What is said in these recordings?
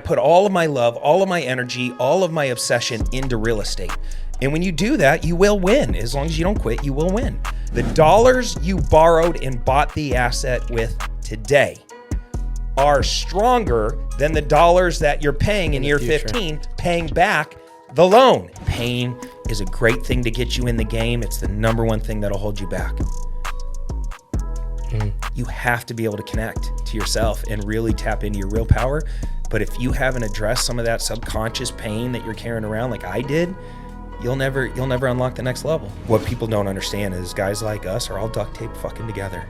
put all of my love, all of my energy, all of my obsession into real estate. And when you do that, you will win. As long as you don't quit, you will win. The dollars you borrowed and bought the asset with today are stronger than the dollars that you're paying in year 15, paying back the loan. Pain is a great thing to get you in the game. It's the number one thing that'll hold you back. You have to be able to connect to yourself and really tap into your real power. But if you haven't addressed some of that subconscious pain that you're carrying around like I did, you'll never unlock the next level. What people don't understand is guys like us are all duct tape fucking together.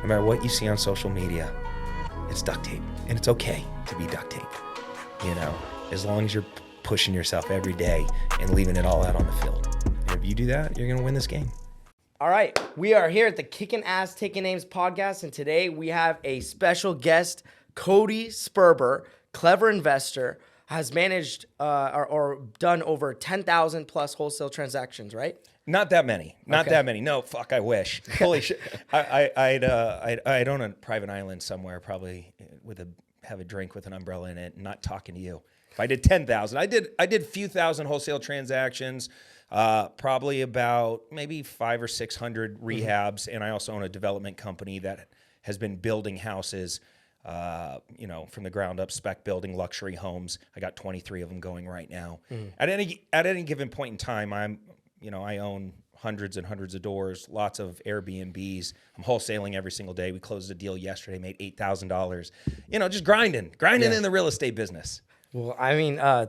No matter what you see on social media, it's duct tape. And it's okay to be duct tape, as long as you're pushing yourself every day and leaving it all out on the field. And if you do that, you're going to win this game. All right, we are here at the Kicking Ass Taking Names podcast, and today we have a special guest, Cody Sperber, clever investor, has managed or done over 10,000 plus wholesale transactions, right? Not that many. Not that many. No, fuck, I wish. Holy shit. I'd own a private island somewhere, probably have a drink with an umbrella in it and not talking to you. If I did 10,000, I did a few thousand wholesale transactions, probably about maybe 500 or 600 rehabs. And I also own a development company that has been building houses, from the ground up, spec building luxury homes. I got 23 of them going right now. At any given point in time, I own hundreds and hundreds of doors, lots of Airbnbs. I'm wholesaling every single day. We closed a deal yesterday, made $8,000. Just grinding in the real estate business. Well,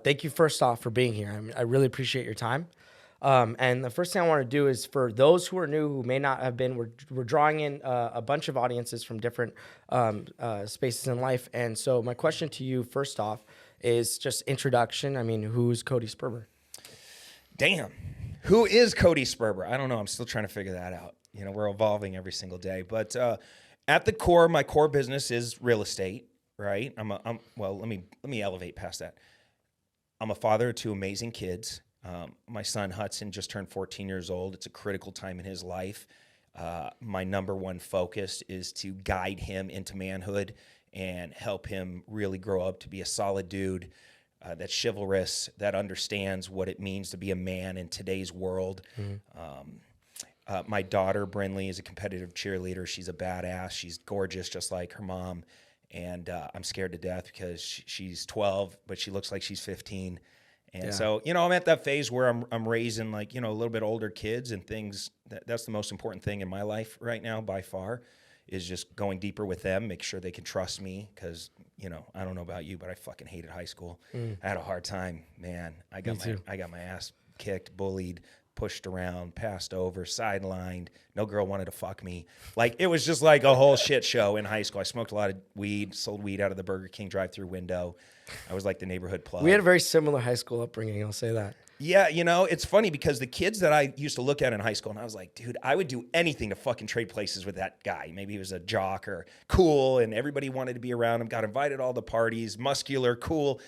thank you first off for being here. I really appreciate your time. And the first thing I want to do is for those who are new, who may not have been, we're drawing in a bunch of audiences from different spaces in life. And so my question to you first off is just introduction. Who's Cody Sperber? Damn. Who is Cody Sperber? I don't know. I'm still trying to figure that out. We're evolving every single day. But at the core, my core business is real estate, right? Let me elevate past that. I'm a father of two amazing kids. My son Hudson just turned 14 years old. It's a critical time in his life. My number one focus is to guide him into manhood and help him really grow up to be a solid dude, that's chivalrous, that understands what it means to be a man in today's world. My daughter, Brinley, is a competitive cheerleader. She's a badass. She's gorgeous, just like her mom. And I'm scared to death because she's 12, but she looks like she's 15. And so, I'm at that phase where I'm raising a little bit older kids and things. That's the most important thing in my life right now by far, is just going deeper with them, make sure they can trust me. Cause I don't know about you, but I fucking hated high school. I had a hard time, man. I got my ass kicked, bullied, pushed around, passed over, sidelined. No girl wanted to fuck me. It was just like a whole shit show in high school. I smoked a lot of weed, sold weed out of the Burger King drive-through window. I was like the neighborhood plug. We had a very similar high school upbringing, I'll say that. Yeah, it's funny because the kids that I used to look at in high school, and I was like, dude, I would do anything to fucking trade places with that guy. Maybe he was a jock or cool, and everybody wanted to be around him, got invited to all the parties, muscular, cool.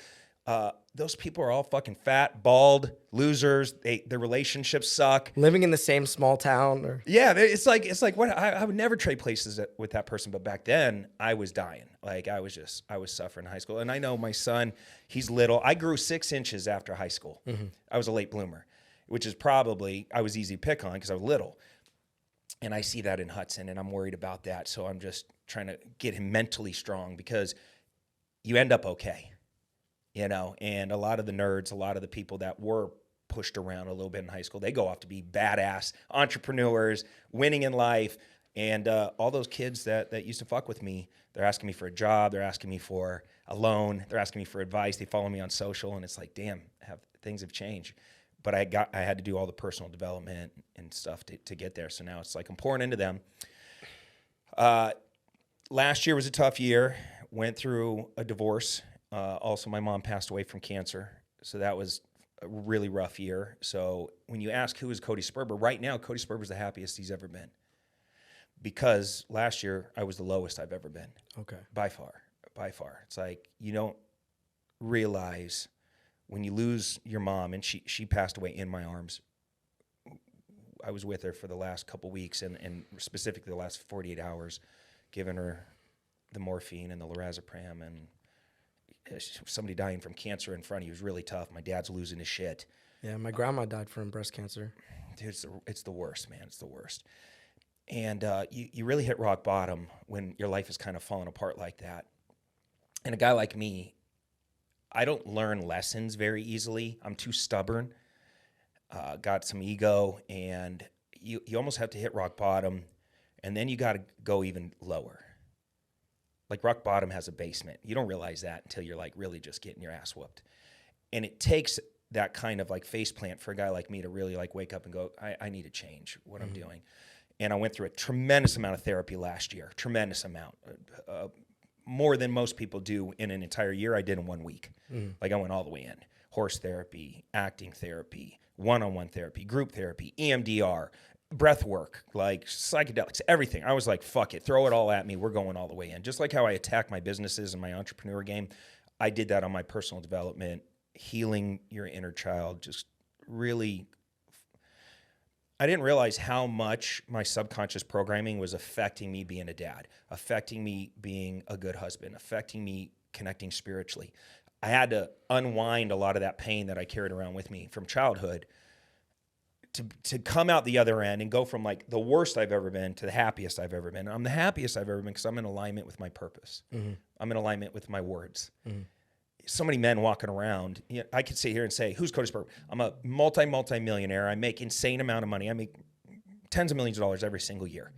Those people are all fucking fat, bald, losers. Their relationships suck. Living in the same small town. Yeah, it's like what I would never trade places with that person. But back then, I was dying. I was suffering in high school. And I know my son, he's little. I grew 6 inches after high school. I was a late bloomer, which is probably, I was easy to pick on because I was little. And I see that in Hudson, and I'm worried about that. So I'm just trying to get him mentally strong because you end up okay. And a lot of the nerds, a lot of the people that were pushed around a little bit in high school, they go off to be badass entrepreneurs, winning in life. And all those kids that used to fuck with me, they're asking me for a job, they're asking me for a loan, they're asking me for advice, they follow me on social, and it's like, damn, things have changed. But I had to do all the personal development and stuff to get there. So now it's like I'm pouring into them. Last year was a tough year. Went through a divorce. Also, my mom passed away from cancer, so that was a really rough year. So when you ask who is Cody Sperber, right now, Cody Sperber is the happiest he's ever been. Because last year, I was the lowest I've ever been. Okay. By far. It's like you don't realize when you lose your mom, and she passed away in my arms. I was with her for the last couple weeks, and specifically the last 48 hours, giving her the morphine and the lorazepam, and somebody dying from cancer in front of you is really tough. My dad's losing his shit. Yeah, my grandma died from breast cancer. Dude, it's the worst, man. It's the worst. And you really hit rock bottom when your life is kind of falling apart like that. And a guy like me, I don't learn lessons very easily. I'm too stubborn, got some ego, and you almost have to hit rock bottom, and then you got to go even lower. Like rock bottom has a basement. You don't realize that until you're like really just getting your ass whooped. And it takes that kind of like face plant for a guy like me to really like wake up and go, I need to change what I'm doing. And I went through a tremendous amount of therapy last year, tremendous amount, more than most people do in an entire year. I did in 1 week. Like I went all the way in. Horse therapy, acting therapy, one-on-one therapy, group therapy, EMDR, breath work, like psychedelics, everything. I was like, fuck it, throw it all at me. We're going all the way in. Just like how I attack my businesses and my entrepreneur game, I did that on my personal development, healing your inner child, just really. I didn't realize how much my subconscious programming was affecting me being a dad, affecting me being a good husband, affecting me connecting spiritually. I had to unwind a lot of that pain that I carried around with me from childhood to come out the other end and go from like the worst I've ever been to the happiest I've ever been. And I'm the happiest I've ever been because I'm in alignment with my purpose. I'm in alignment with my words. So many men walking around. You know, I could sit here and say, who's Cody Sperber? I'm a multi-millionaire. I make insane amount of money. I make tens of millions of dollars every single year.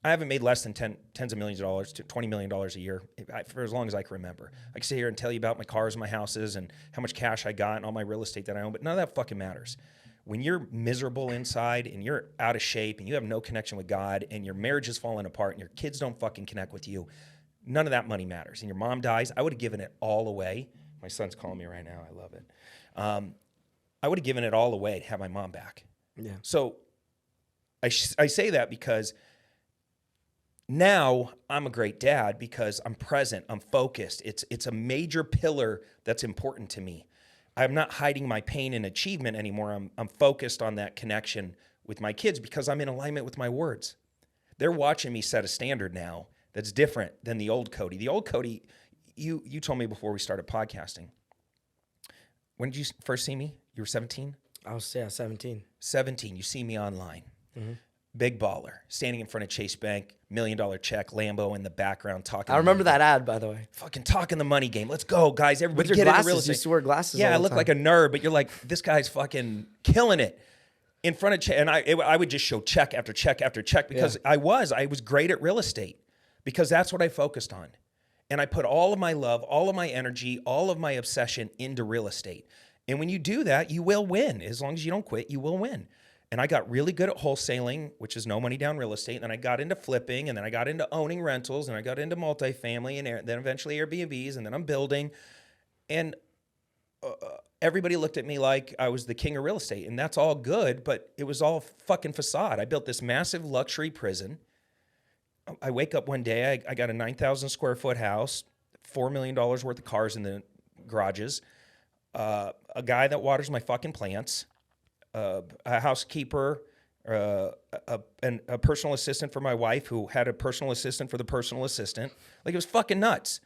I haven't made less than tens of millions of dollars to $20 million a year for as long as I can remember. I can sit here and tell you about my cars and my houses and how much cash I got and all my real estate that I own, but none of that fucking matters. When you're miserable inside and you're out of shape and you have no connection with God and your marriage is falling apart and your kids don't fucking connect with you, none of that money matters. And your mom dies, I would have given it all away. My son's calling me right now. I love it. I would have given it all away to have my mom back. Yeah. So I say that because now I'm a great dad because I'm present, I'm focused. It's a major pillar that's important to me. I'm not hiding my pain and achievement anymore. I'm focused on that connection with my kids because I'm in alignment with my words. They're watching me set a standard now that's different than the old Cody. The old Cody, you told me before we started podcasting. When did you first see me? You were 17? I was 17. 17. You see me online. Big baller, standing in front of Chase Bank, $1 million check, Lambo in the background, talking. I remember that ad, by the way. Fucking talking the money game. Let's go, guys. Everybody With your get glasses, into real estate. you used to wear glasses. Yeah, all I the look time. like a nerd, but you're like, this guy's fucking killing it in front of check. And I would just show check after check after check because I was great at real estate because that's what I focused on. And I put all of my love, all of my energy, all of my obsession into real estate. And when you do that, you will win. As long as you don't quit, you will win. And I got really good at wholesaling, which is no money down real estate. And then I got into flipping, and then I got into owning rentals, and I got into multifamily, and then eventually Airbnbs, and then I'm building. And everybody looked at me like I was the king of real estate. And that's all good, but it was all fucking facade. I built this massive luxury prison. I wake up one day, I got a 9,000 square foot house, $4 million worth of cars in the garages, a guy that waters my fucking plants, a housekeeper, and a personal assistant for my wife who had a personal assistant for the personal assistant. Like, it was fucking nuts.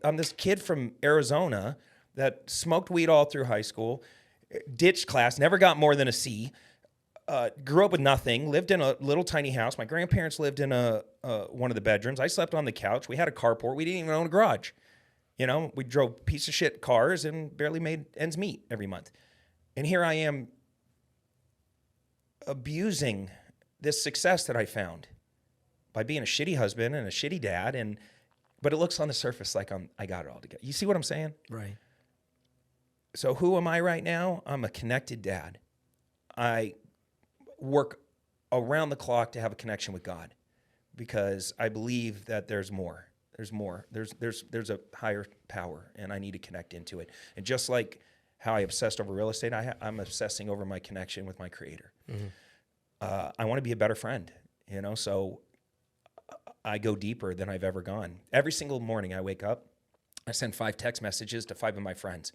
I'm this kid from Arizona that smoked weed all through high school, ditched class, never got more than a C, grew up with nothing, lived in a little tiny house. My grandparents lived in one of the bedrooms. I slept on the couch. We had a carport. We didn't even own a garage. You know, we drove piece of shit cars and barely made ends meet every month. And here I am abusing this success that I found by being a shitty husband and a shitty dad. But it looks on the surface like I got it all together. You see what I'm saying? Right. So who am I right now? I'm a connected dad. I work around the clock to have a connection with God because I believe that there's more. There's more. There's a higher power, and I need to connect into it. And just like how I obsessed over real estate, I'm obsessing over my connection with my Creator. I want to be a better friend, you know. So I go deeper than I've ever gone. Every single morning I wake up, I send 5 text messages to 5 of my friends.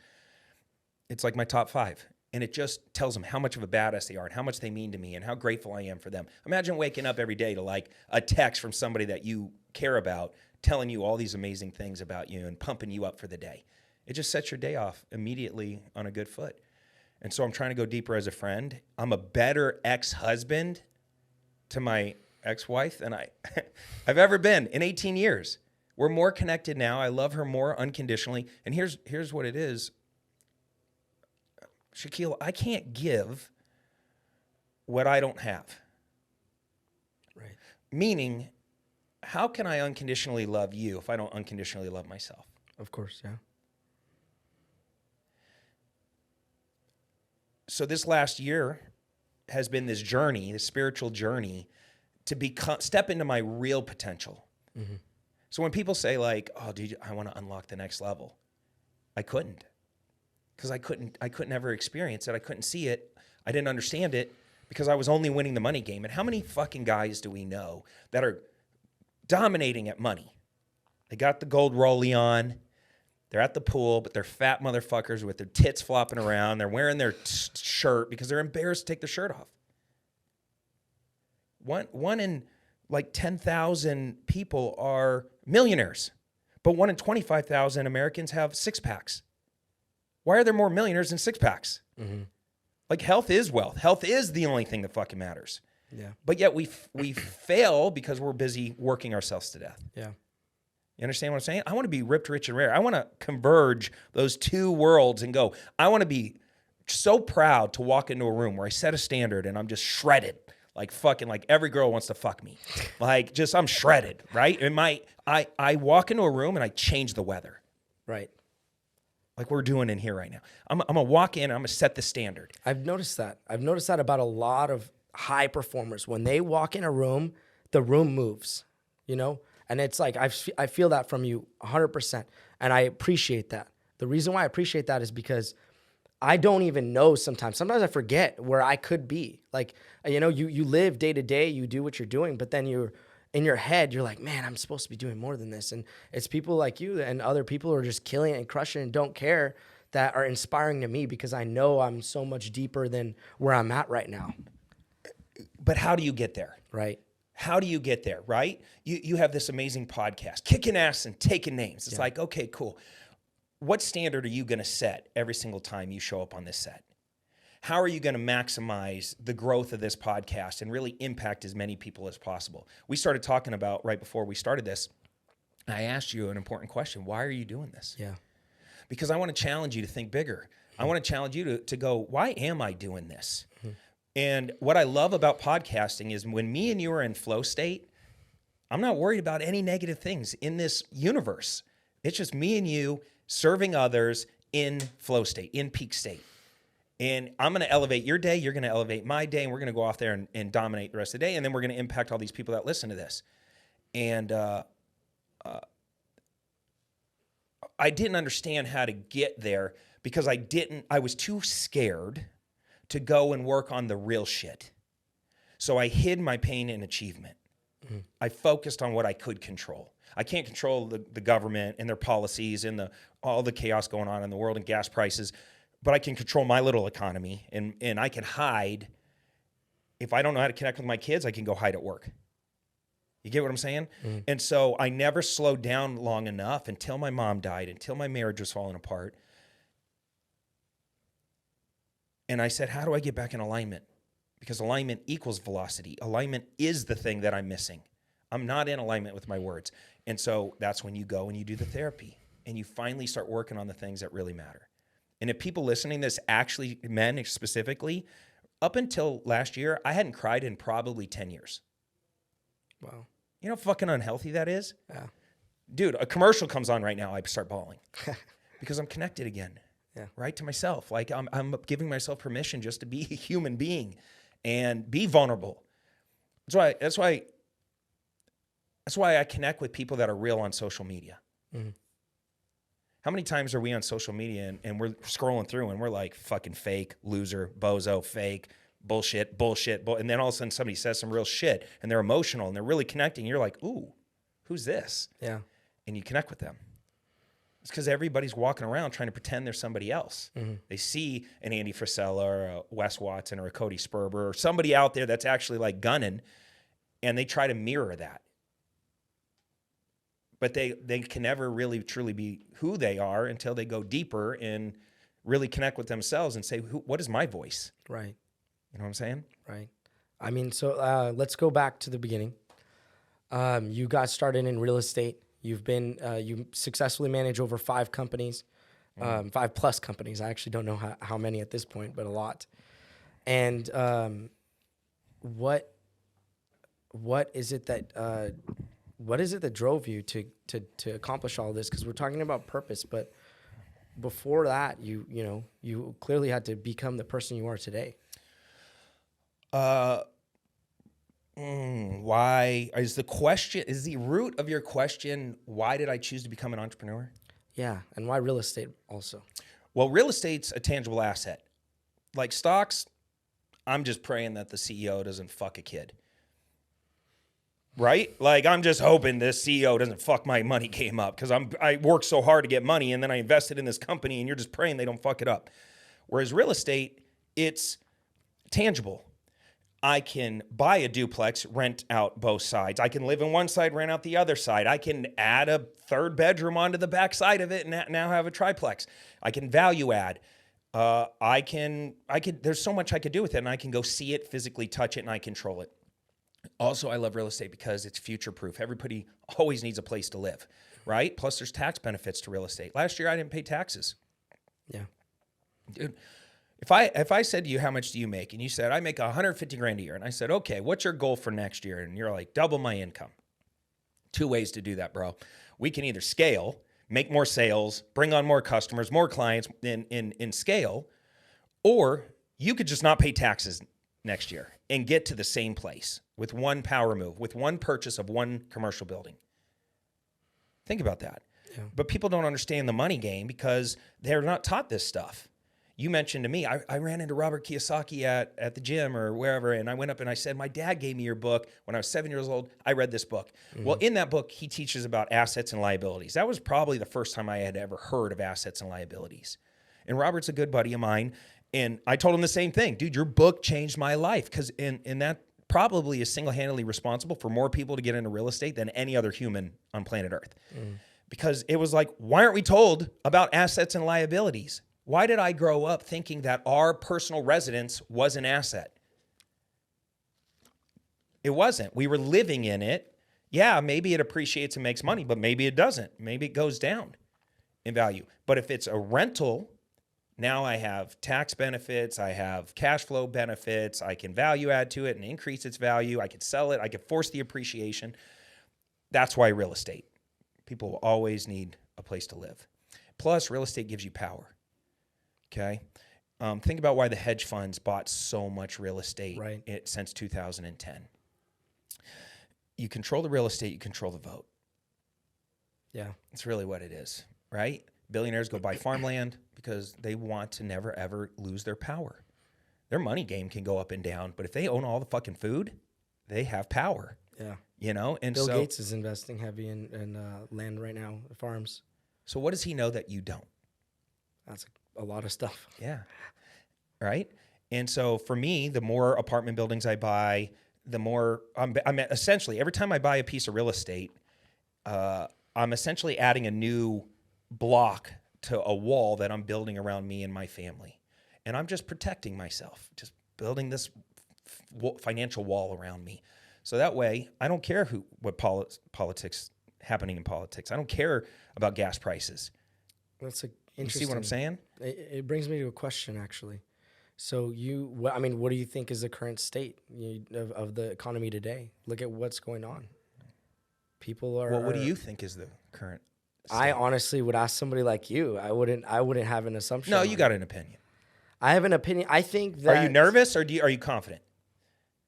It's like my top 5. And it just tells them how much of a badass they are and how much they mean to me and how grateful I am for them. Imagine waking up every day to like a text from somebody that you care about telling you all these amazing things about you and pumping you up for the day. It just sets your day off immediately on a good foot. And so I'm trying to go deeper as a friend. I'm a better ex-husband to my ex-wife than I've ever been in 18 years. We're more connected now. I love her more unconditionally. And here's what it is. Shaquille, I can't give what I don't have. Right. Meaning, how can I unconditionally love you if I don't unconditionally love myself? Of course, yeah. So this last year has been this journey, this spiritual journey, to step into my real potential. Mm-hmm. So when people say like, "Oh, dude, I want to unlock the next level," I couldn't, because I couldn't ever experience it. I couldn't see it. I didn't understand it because I was only winning the money game. And how many fucking guys do we know that are dominating at money? They got the gold rollie on. They're at the pool, but they're fat motherfuckers with their tits flopping around. They're wearing their shirt because they're embarrassed to take their shirt off. One in like 10,000 people are millionaires, but 1 in 25,000 Americans have six-packs. Why are there more millionaires than six-packs? Mm-hmm. Like, health is wealth. Health is the only thing that fucking matters. Yeah. But yet we fail because we're busy working ourselves to death. Yeah. You understand what I'm saying? I want to be ripped, rich, and rare. I want to converge those two worlds and go. I want to be so proud to walk into a room where I set a standard and I'm just shredded. Like fucking, like every girl wants to fuck me. Like just, I'm shredded, right? And I walk into a room and I change the weather. Right. Like we're doing in here right now. I'm gonna walk in and I'm gonna set the standard. I've noticed that. I've noticed that about a lot of high performers. When they walk in a room, the room moves, you know? And it's like, I feel that from you 100%. And I appreciate that. The reason why I appreciate that is because I don't even know sometimes. Sometimes I forget where I could be. Like, you know, you live day to day, you do what you're doing, but then you're in your head, you're like, man, I'm supposed to be doing more than this. And it's people like you and other people who are just killing it and crushing it and don't care that are inspiring to me because I know I'm so much deeper than where I'm at right now. But how do you get there? Right. How do you get there, right? You have this amazing podcast, kicking ass and taking names. It's like, okay, cool. What standard are you going to set every single time you show up on this set? How are you going to maximize the growth of this podcast and really impact as many people as possible? We started talking about right before we started this, I asked you an important question. Why are you doing this? Yeah. Because I want to challenge you to think bigger. I want to challenge you to go, why am I doing this? And what I love about podcasting is when me and you are in flow state, I'm not worried about any negative things in this universe. It's just me and you serving others in flow state, in peak state. And I'm going to elevate your day. You're going to elevate my day. And we're going to go off there and dominate the rest of the day. And then we're going to impact all these people that listen to this. And I didn't understand how to get there because I was too scared to go and work on the real shit. So I hid my pain in achievement. Mm-hmm. I focused on what I could control. I can't control the government and their policies and all the chaos going on in the world and gas prices, but I can control my little economy and I can hide. If I don't know how to connect with my kids, I can go hide at work. You get what I'm saying? Mm-hmm. And so I never slowed down long enough until my mom died, until my marriage was falling apart. And I said, how do I get back in alignment? Because alignment equals velocity. Alignment is the thing that I'm missing. I'm not in alignment with my words. And so that's when you go and you do the therapy and you finally start working on the things that really matter. And if people listening to this, actually men specifically, up until last year, I hadn't cried in probably 10 years. Wow. You know how fucking unhealthy that is? Yeah. Dude, a commercial comes on right now, I start bawling because I'm connected again. Yeah. Right, to myself. Like I'm giving myself permission just to be a human being and be vulnerable. That's why I connect with people that are real on social media. Mm-hmm. How many times are we on social media and we're scrolling through and we're like fucking fake, loser, bozo, fake, bullshit, and then all of a sudden somebody says some real shit and they're emotional and they're really connecting. You're like, ooh, who's this? Yeah. And you connect with them. It's because everybody's walking around trying to pretend they're somebody else. Mm-hmm. They see an Andy Frisella or a Wes Watson or a Cody Sperber or somebody out there that's actually like gunning, and they try to mirror that. but they can never really truly be who they are until they go deeper and really connect with themselves and say, what is my voice? Right. You know what I'm saying? Right. I mean, so let's go back to the beginning. You got started in real estate. You've been, you successfully manage over 5 companies, 5+ companies. I actually don't know how many at this point, but a lot. And what is it that drove you to accomplish all this? Because we're talking about purpose, but before that, you clearly had to become the person you are today. Why is the root of your question, why did I choose to become an entrepreneur? Yeah. And why real estate also? Well, real estate's a tangible asset. Like stocks, I'm just praying that the CEO doesn't fuck a kid. Right? Like I'm just hoping this CEO doesn't fuck my money game up because I worked so hard to get money and then I invested in this company and you're just praying they don't fuck it up. Whereas real estate, it's tangible. I can buy a duplex, rent out both sides. I can live in one side, rent out the other side. I can add a 3rd bedroom onto the back side of it and now have a triplex. I can value add. There's so much I could do with it, and I can go see it, physically touch it, and I control it. Also, I love real estate because it's future-proof. Everybody always needs a place to live, right? Plus, there's tax benefits to real estate. Last year, I didn't pay taxes. Yeah. Dude, if I said to you, how much do you make? And you said, I make $150,000 a year. And I said, okay, what's your goal for next year? And you're like, double my income. 2 ways to do that, bro. We can either scale, make more sales, bring on more customers, more clients in scale, or you could just not pay taxes next year and get to the same place with one power move, with one purchase of one commercial building. Think about that. Yeah. But people don't understand the money game because they're not taught this stuff. You mentioned to me, I ran into Robert Kiyosaki at the gym or wherever, and I went up and I said, my dad gave me your book when I was 7 years old. I read this book. Mm-hmm. Well, in that book, he teaches about assets and liabilities. That was probably the first time I had ever heard of assets and liabilities. And Robert's a good buddy of mine, and I told him the same thing. Dude, your book changed my life because in that probably is single-handedly responsible for more people to get into real estate than any other human on planet Earth. Mm. Because it was like, why aren't we told about assets and liabilities? Why did I grow up thinking that our personal residence was an asset? It wasn't. We were living in it. Yeah, maybe it appreciates and makes money, but maybe it doesn't. Maybe it goes down in value. But if it's a rental, now I have tax benefits, I have cash flow benefits, I can value add to it and increase its value, I could sell it, I could force the appreciation. That's why real estate. People will always need a place to live. Plus, real estate gives you power. Okay, think about why the hedge funds bought so much real estate since 2010. You control the real estate, you control the vote. Yeah. That's really what it is, right? Billionaires go buy farmland because they want to never, ever lose their power. Their money game can go up and down, but if they own all the fucking food, they have power. Yeah. You know? And Bill Gates is investing heavy in land right now, farms. So what does he know that you don't? That's a lot of stuff. Yeah. Right? And so for me, the more apartment buildings I buy, the more I'm essentially, every time I buy a piece of real estate, I'm essentially adding a new block to a wall that I'm building around me and my family. And I'm just protecting myself, just building this financial wall around me. So that way, I don't care what politics happening in politics. I don't care about gas prices. That's You see what I'm saying? It brings me to a question, actually. So what do you think is the current state of the economy today? Look at what's going on. People are. Well, what do you think is the current state? I honestly would ask somebody like you. I wouldn't have an assumption. No, you got an opinion. I have an opinion. I think that. Are you nervous or are you confident?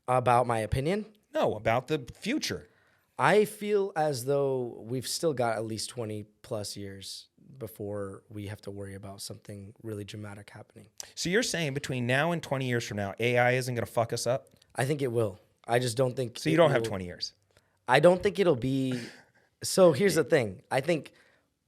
About my opinion? No, about the future. I feel as though we've still got at least 20 plus years before we have to worry about something really dramatic happening. So you're saying between now and 20 years from now, AI isn't going to fuck us up? I think it will. I just don't think. So you don't have 20 years? I don't think it'll be. So here's the thing. I think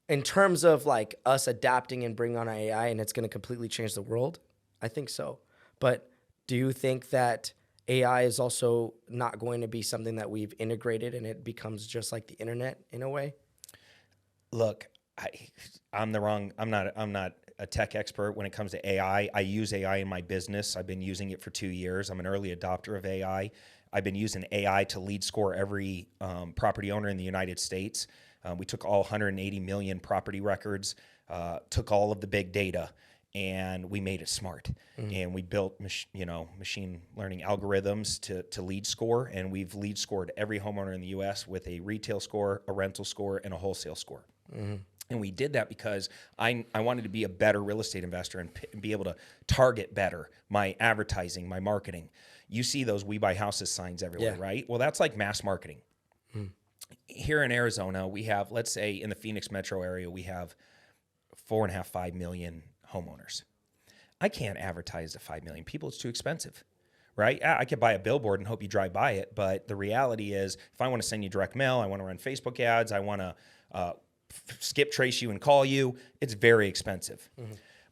in terms of like us adapting and bringing on AI and it's going to completely change the world, I think so. But do you think that AI is also not going to be something that we've integrated and it becomes just like the internet in a way? Look, I'm not a tech expert when it comes to AI. I use AI in my business. I've been using it for 2 years. I'm an early adopter of AI. I've been using AI to lead score every property owner in the United States. We took all 180 million property records, took all of the big data, and we made it smart. And we built machine learning algorithms to lead score, and we've lead scored every homeowner in the U.S. with a retail score, a rental score, and a wholesale score. And we did that because I wanted to be a better real estate investor and be able to target better my advertising, my marketing. You see those We Buy Houses signs everywhere, right? Well, that's like mass marketing. Here in Arizona, we have, let's say in the Phoenix metro area, we have 4.5, 5 million homeowners. I can't advertise to 5 million people. It's too expensive, right? I could buy a billboard and hope you drive by it. But the reality is, if I want to send you direct mail, I want to run Facebook ads, I want to skip trace you and call you, it's very expensive.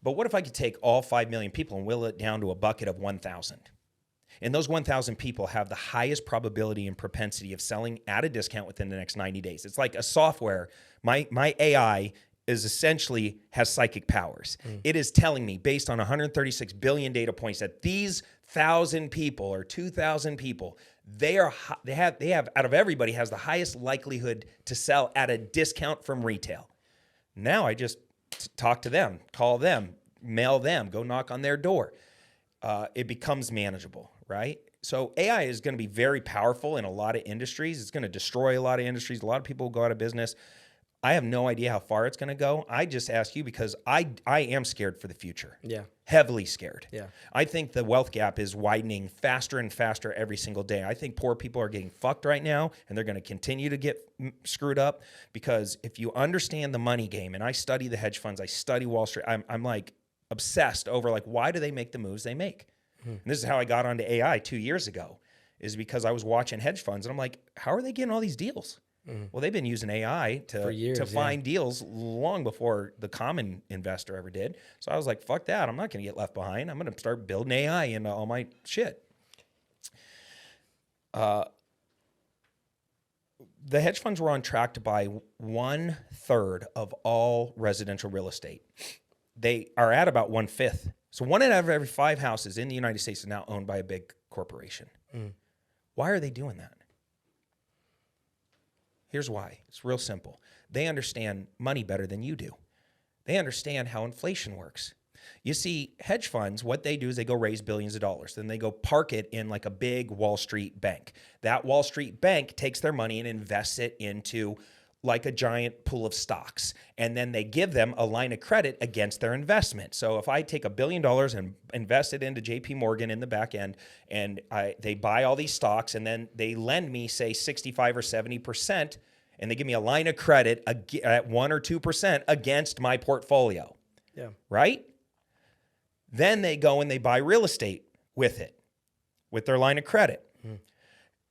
But what if I could take all 5 million people and whittle it down to a bucket of 1,000? And those 1,000 people have the highest probability and propensity of selling at a discount within the next 90 days. It's like a software. My AI is essentially has psychic powers. It is telling me based on 136 billion data points that these 1,000 people or 2,000 people, they have out of everybody has the highest likelihood to sell at a discount from retail. Now I just talk to them, call them, mail them, go knock on their door. It becomes manageable, right? So AI is going to be very powerful in a lot of industries. It's going to destroy a lot of industries. A lot of people will go out of business. I have no idea how far it's going to go. I just ask you because I am scared for the future. Yeah. Heavily scared. Yeah. I think the wealth gap is widening faster and faster every single day. I think poor people are getting fucked right now, and they're going to continue to get screwed up because if you understand the money game, and I study the hedge funds, I study Wall Street, I'm like obsessed over like, why do they make the moves they make? And this is how I got onto AI 2 years ago, is because I was watching hedge funds, and I'm like, how are they getting all these deals? Well, they've been using AI to find deals long before the common investor ever did. So I was like, fuck that. I'm not going to get left behind. I'm going to start building AI into all my shit. The hedge funds were on track to buy 1/3 of all residential real estate. They are at about 1/5. So 1 out of every 5 houses in the United States is now owned by a big corporation. Why are they doing that? Here's why. It's real simple. They understand money better than you do. They understand how inflation works. You see, hedge funds, what they do is they go raise billions of dollars. Then they go park it in like a big Wall Street bank. That Wall Street bank takes their money and invests it into like a giant pool of stocks. And then they give them a line of credit against their investment. So if I take $1 billion and invest it into JP Morgan in the back end, and they buy all these stocks, and then they lend me, say, 65 or 70%, and they give me a line of credit at 1 or 2% against my portfolio. Yeah. Right? Then they go and they buy real estate with it, with their line of credit.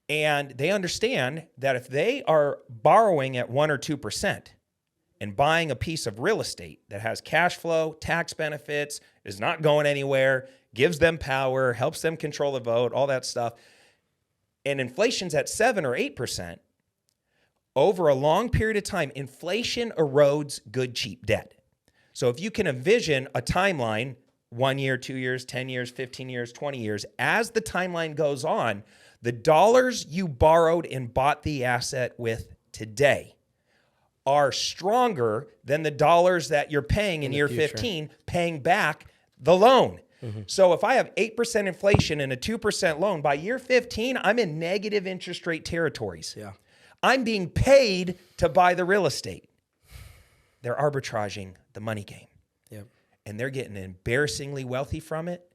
And they understand that if they are borrowing at 1 or 2% and buying a piece of real estate that has cash flow, tax benefits, is not going anywhere, gives them power, helps them control the vote, all that stuff, and inflation's at 7 or 8%, over a long period of time, inflation erodes good, cheap debt. So if you can envision a timeline, 1 year, 2 years, 10 years, 15 years, 20 years, as the timeline goes on, the dollars you borrowed and bought the asset with today are stronger than the dollars that you're paying in year 15, paying back the loan. So if I have 8% inflation and a 2% loan, by year 15, I'm in negative interest rate territories. Yeah. I'm being paid to buy the real estate. They're arbitraging the money game. Yep. And they're getting embarrassingly wealthy from it.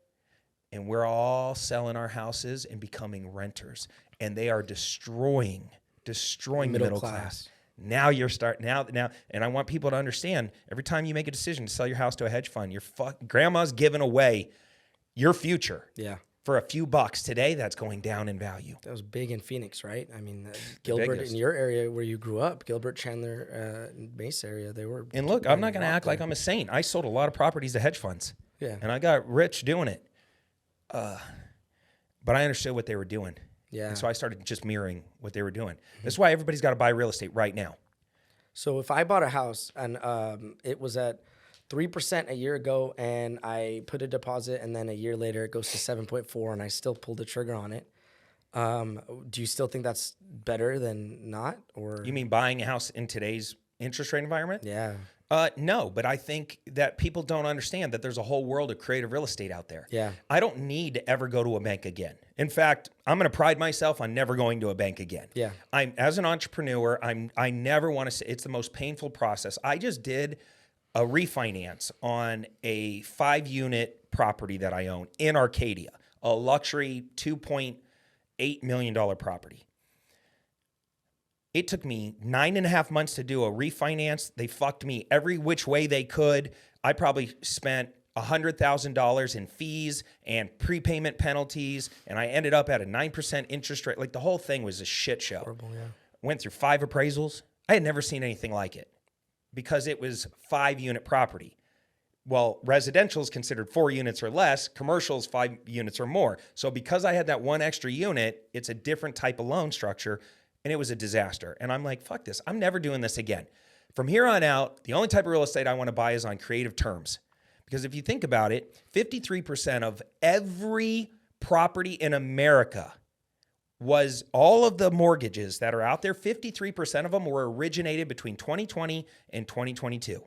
And we're all selling our houses and becoming renters. And they are destroying the middle class. Now you're now, and I want people to understand, every time you make a decision to sell your house to a hedge fund, grandma's giving away your future. Yeah. For a few bucks. Today, that's going down in value. That was big in Phoenix, right? I mean, Gilbert, in your area where you grew up, Gilbert, Chandler, Mesa area, they were. And look, I'm not going to act like I'm a saint. I sold a lot of properties to hedge funds. Yeah. And I got rich doing it. But I understood what they were doing. Yeah. And so I started just mirroring what they were doing. That's why everybody's got to buy real estate right now. So if I bought a house and it was at 3% a year ago and I put a deposit and then a year later it goes to 7.4 and I still pulled the trigger on it, do you still think that's better than not? Or You mean buying a house in today's interest rate environment? yeah. No, but I think that people don't understand that there's a whole world of creative real estate out there. Yeah. I don't need to ever go to a bank again. In fact, I'm going to pride myself on never going to a bank again. Yeah. As an entrepreneur, I never want to say it's the most painful process. I just did a refinance on a 5-unit property that I own in Arcadia, a luxury $2.8 million property. It took me 9.5 months to do a refinance. They fucked me every which way they could. I probably spent $100,000 in fees and prepayment penalties, and I ended up at a 9% interest rate. Like, the whole thing was a shit show. Horrible, yeah. Went through 5 appraisals. I had never seen anything like it because it was 5-unit property. Well, residential is considered 4 units or less. Commercial is 5 units or more. So because I had that one extra unit, it's a different type of loan structure. And it was a disaster. And I'm like, fuck this. I'm never doing this again. From here on out, the only type of real estate I want to buy is on creative terms. Because if you think about it, 53% of every property in America was all of the mortgages that are out there, 53% of them were originated between 2020 and 2022.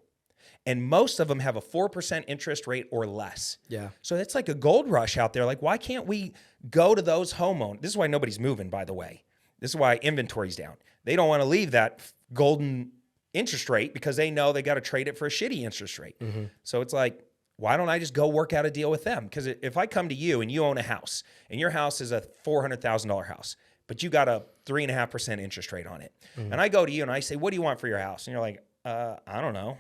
And most of them have a 4% interest rate or less. Yeah. So it's like a gold rush out there. Like, why can't we go to those homeowners? This is why nobody's moving, by the way. This is why inventory's down. They don't want to leave that golden interest rate because they know they got to trade it for a shitty interest rate. Mm-hmm. So it's like, why don't I just go work out a deal with them? Because if I come to you and you own a house and your house is a $400,000 house, but you got a 3.5% interest rate on it. Mm-hmm. And I go to you and I say, what do you want for your house? And you're like, I don't know,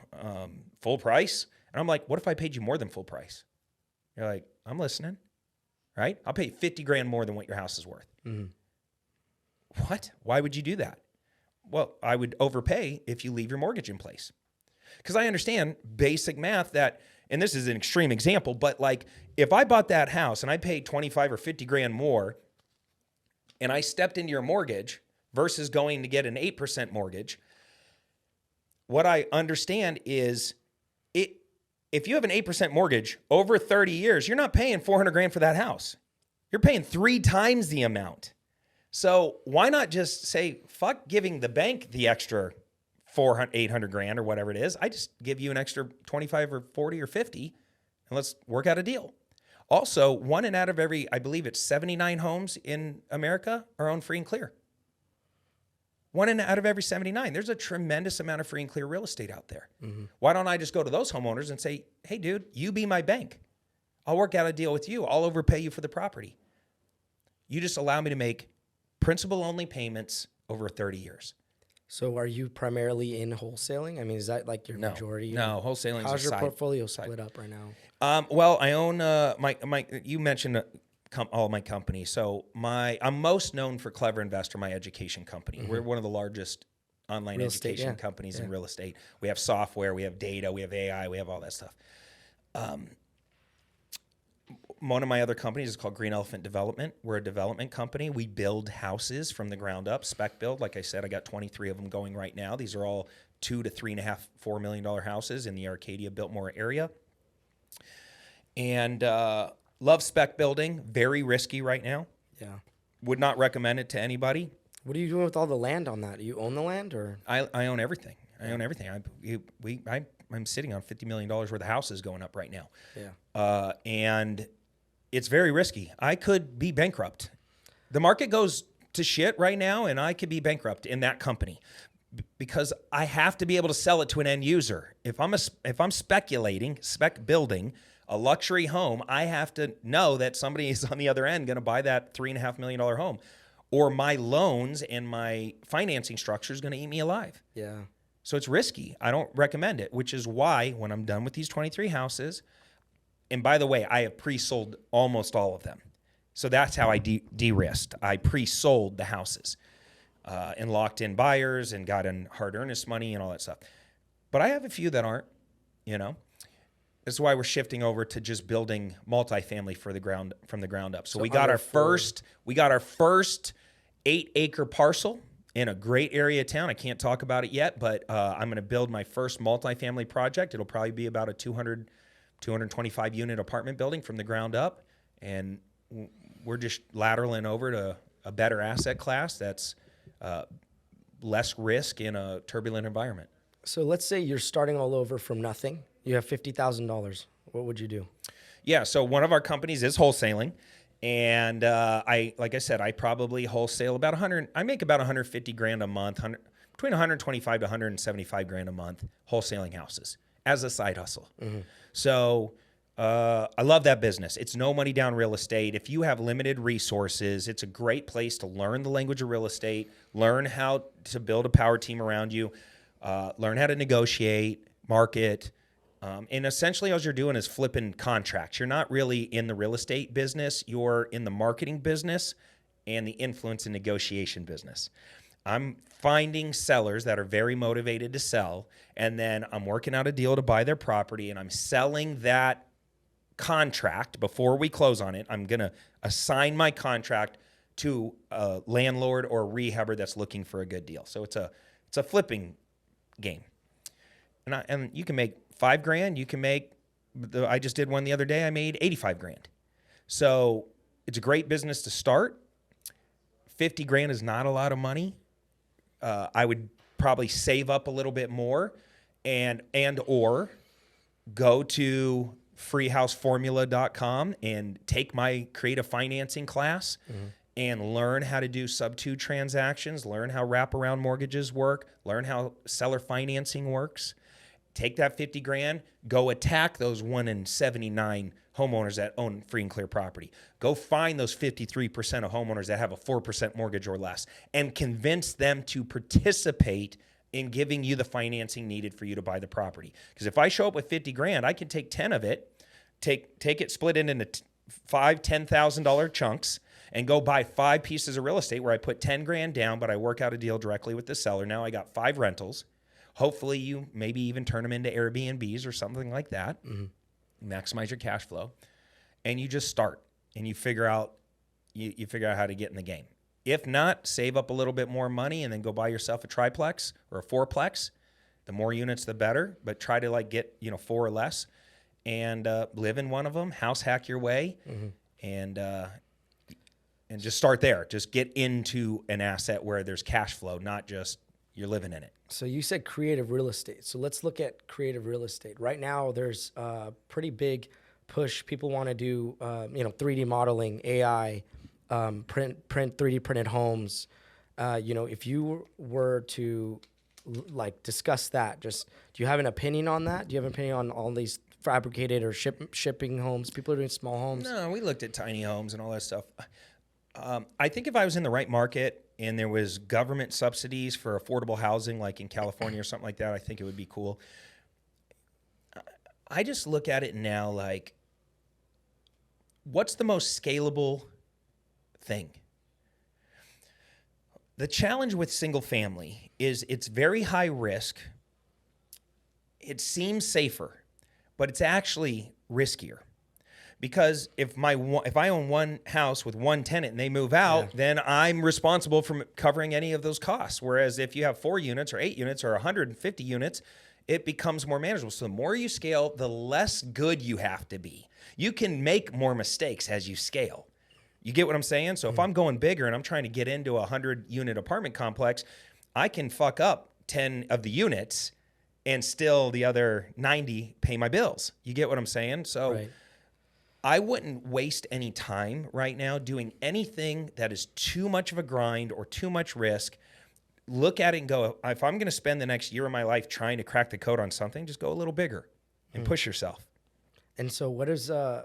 full price. And I'm like, what if I paid you more than full price? You're like, I'm listening, right? I'll pay you $50,000 more than what your house is worth. Mm-hmm. What? Why would you do that? Well, I would overpay if you leave your mortgage in place. Because I understand basic math that, and this is an extreme example, but like if I bought that house and I paid 25 or 50 grand more and I stepped into your mortgage versus going to get an 8% mortgage, what I understand is if you have an 8% mortgage over 30 years, you're not paying 400 grand for that house. You're paying 3 times the amount. So why not just say, fuck giving the bank the extra 400, 800 grand or whatever it is. I just give you an extra 25 or 40 or 50 and let's work out a deal. Also, 1 out of every, I believe it's 79 homes in America are owned free and clear. 1 out of every 79. There's a tremendous amount of free and clear real estate out there. Mm-hmm. Why don't I just go to those homeowners and say, hey dude, you be my bank. I'll work out a deal with you. I'll overpay you for the property. You just allow me to make principal-only payments over 30 years. So are you primarily in wholesaling? I mean, is that like your majority? No, wholesaling is a How's your side, portfolio split up right now? Well, I own my. You mentioned all my companies. So I'm most known for Clever Investor, my education company. Mm-hmm. We're one of the largest online real education estate, companies in real estate. We have software, we have data, we have AI, we have all that stuff. One of my other companies is called Green Elephant Development. We're a development company. We build houses from the ground up, spec build. Like I said, I got 23 of them going right now. These are all $2 to $3.5, $4 million houses in the Arcadia Biltmore area. And love spec building. Very risky right now. Yeah. Would not recommend it to anybody. What are you doing with all the land on that? Do you own the land or? I own everything. I own everything. I'm sitting on $50 million worth of houses going up right now. Yeah. And it's very risky. I could be bankrupt. The market goes to shit right now, and I could be bankrupt in that company because I have to be able to sell it to an end user. If I'm speculating, spec building a luxury home, I have to know that somebody is on the other end going to buy that $3.5 million home, or my loans and my financing structure is going to eat me alive. Yeah. So it's risky. I don't recommend it, which is why when I'm done with these 23 houses. And by the way, I have pre-sold almost all of them. So that's how I de-risked. I pre-sold the houses and locked in buyers and got in hard earnest money and all that stuff. But I have a few that aren't, This is why we're shifting over to just building multifamily from the ground up. So we got our first 8-acre parcel, in a great area of town. I can't talk about it yet, but I'm going to build my first multifamily project. It'll probably be about a 225 unit apartment building from the ground up. And we're just lateraling over to a better asset class that's less risk in a turbulent environment. So let's say you're starting all over from nothing. You have $50,000. What would you do? Yeah, so one of our companies is wholesaling. And like I said, I probably wholesale about 100. I make about 150 grand a month, between 125 to 175 grand a month wholesaling houses as a side hustle. Mm-hmm. So I love that business. It's no money down real estate. If you have limited resources, it's a great place to learn the language of real estate, learn how to build a power team around you, learn how to negotiate, market. And essentially all you're doing is flipping contracts. You're not really in the real estate business. You're in the marketing business and the influence and negotiation business. I'm finding sellers that are very motivated to sell, and then I'm working out a deal to buy their property, and I'm selling that contract before we close on it. I'm going to assign my contract to a landlord or a rehabber that's looking for a good deal. So it's a flipping game. And you can make $5,000. You can make, I just did one the other day. I made 85 grand. So it's a great business to start. 50 grand is not a lot of money. I would probably save up a little bit more or go to freehouseformula.com and take my creative financing class and learn how to do sub-2 transactions, learn how wraparound mortgages work, learn how seller financing works. Take that 50 grand, go attack those 1 in 79 homeowners that own free and clear property. Go find those 53% of homeowners that have a 4% mortgage or less and convince them to participate in giving you the financing needed for you to buy the property. Because if I show up with 50 grand, I can take 10 of it, take it, split it into $10,000 chunks, and go buy 5 pieces of real estate where I put 10 grand down, but I work out a deal directly with the seller. Now I got 5 rentals. Hopefully you maybe even turn them into Airbnbs or something like that. Mm-hmm. Maximize your cash flow. And you just start and you figure out you figure out how to get in the game. If not, save up a little bit more money and then go buy yourself a triplex or a fourplex. The more units, the better, but try to get 4 or less and live in one of them, house hack your way, and just start there. Just get into an asset where there's cash flow, not just you're living in it. So you said creative real estate. So let's look at creative real estate. Right now, there's a pretty big push. People want to do, 3D modeling, AI, print 3D printed homes. If you were to discuss that, do you have an opinion on that? Do you have an opinion on all these fabricated or shipping homes? People are doing small homes. No, we looked at tiny homes and all that stuff. I think if I was in the right market and there was government subsidies for affordable housing, like in California or something like that, I think it would be cool. I just look at it now like, what's the most scalable thing? The challenge with single family is it's very high risk. It seems safer, but it's actually riskier. Because if I own one house with one tenant and they move out, then I'm responsible for covering any of those costs. Whereas if you have 4 units or 8 units or 150 units, it becomes more manageable. So the more you scale, the less good you have to be. You can make more mistakes as you scale. You get what I'm saying? So if I'm going bigger and I'm trying to get into a 100-unit apartment complex, I can fuck up 10 of the units and still the other 90 pay my bills. You get what I'm saying? So. Right. I wouldn't waste any time right now doing anything that is too much of a grind or too much risk. Look at it and go, if I'm going to spend the next year of my life trying to crack the code on something, just go a little bigger and push yourself. And so what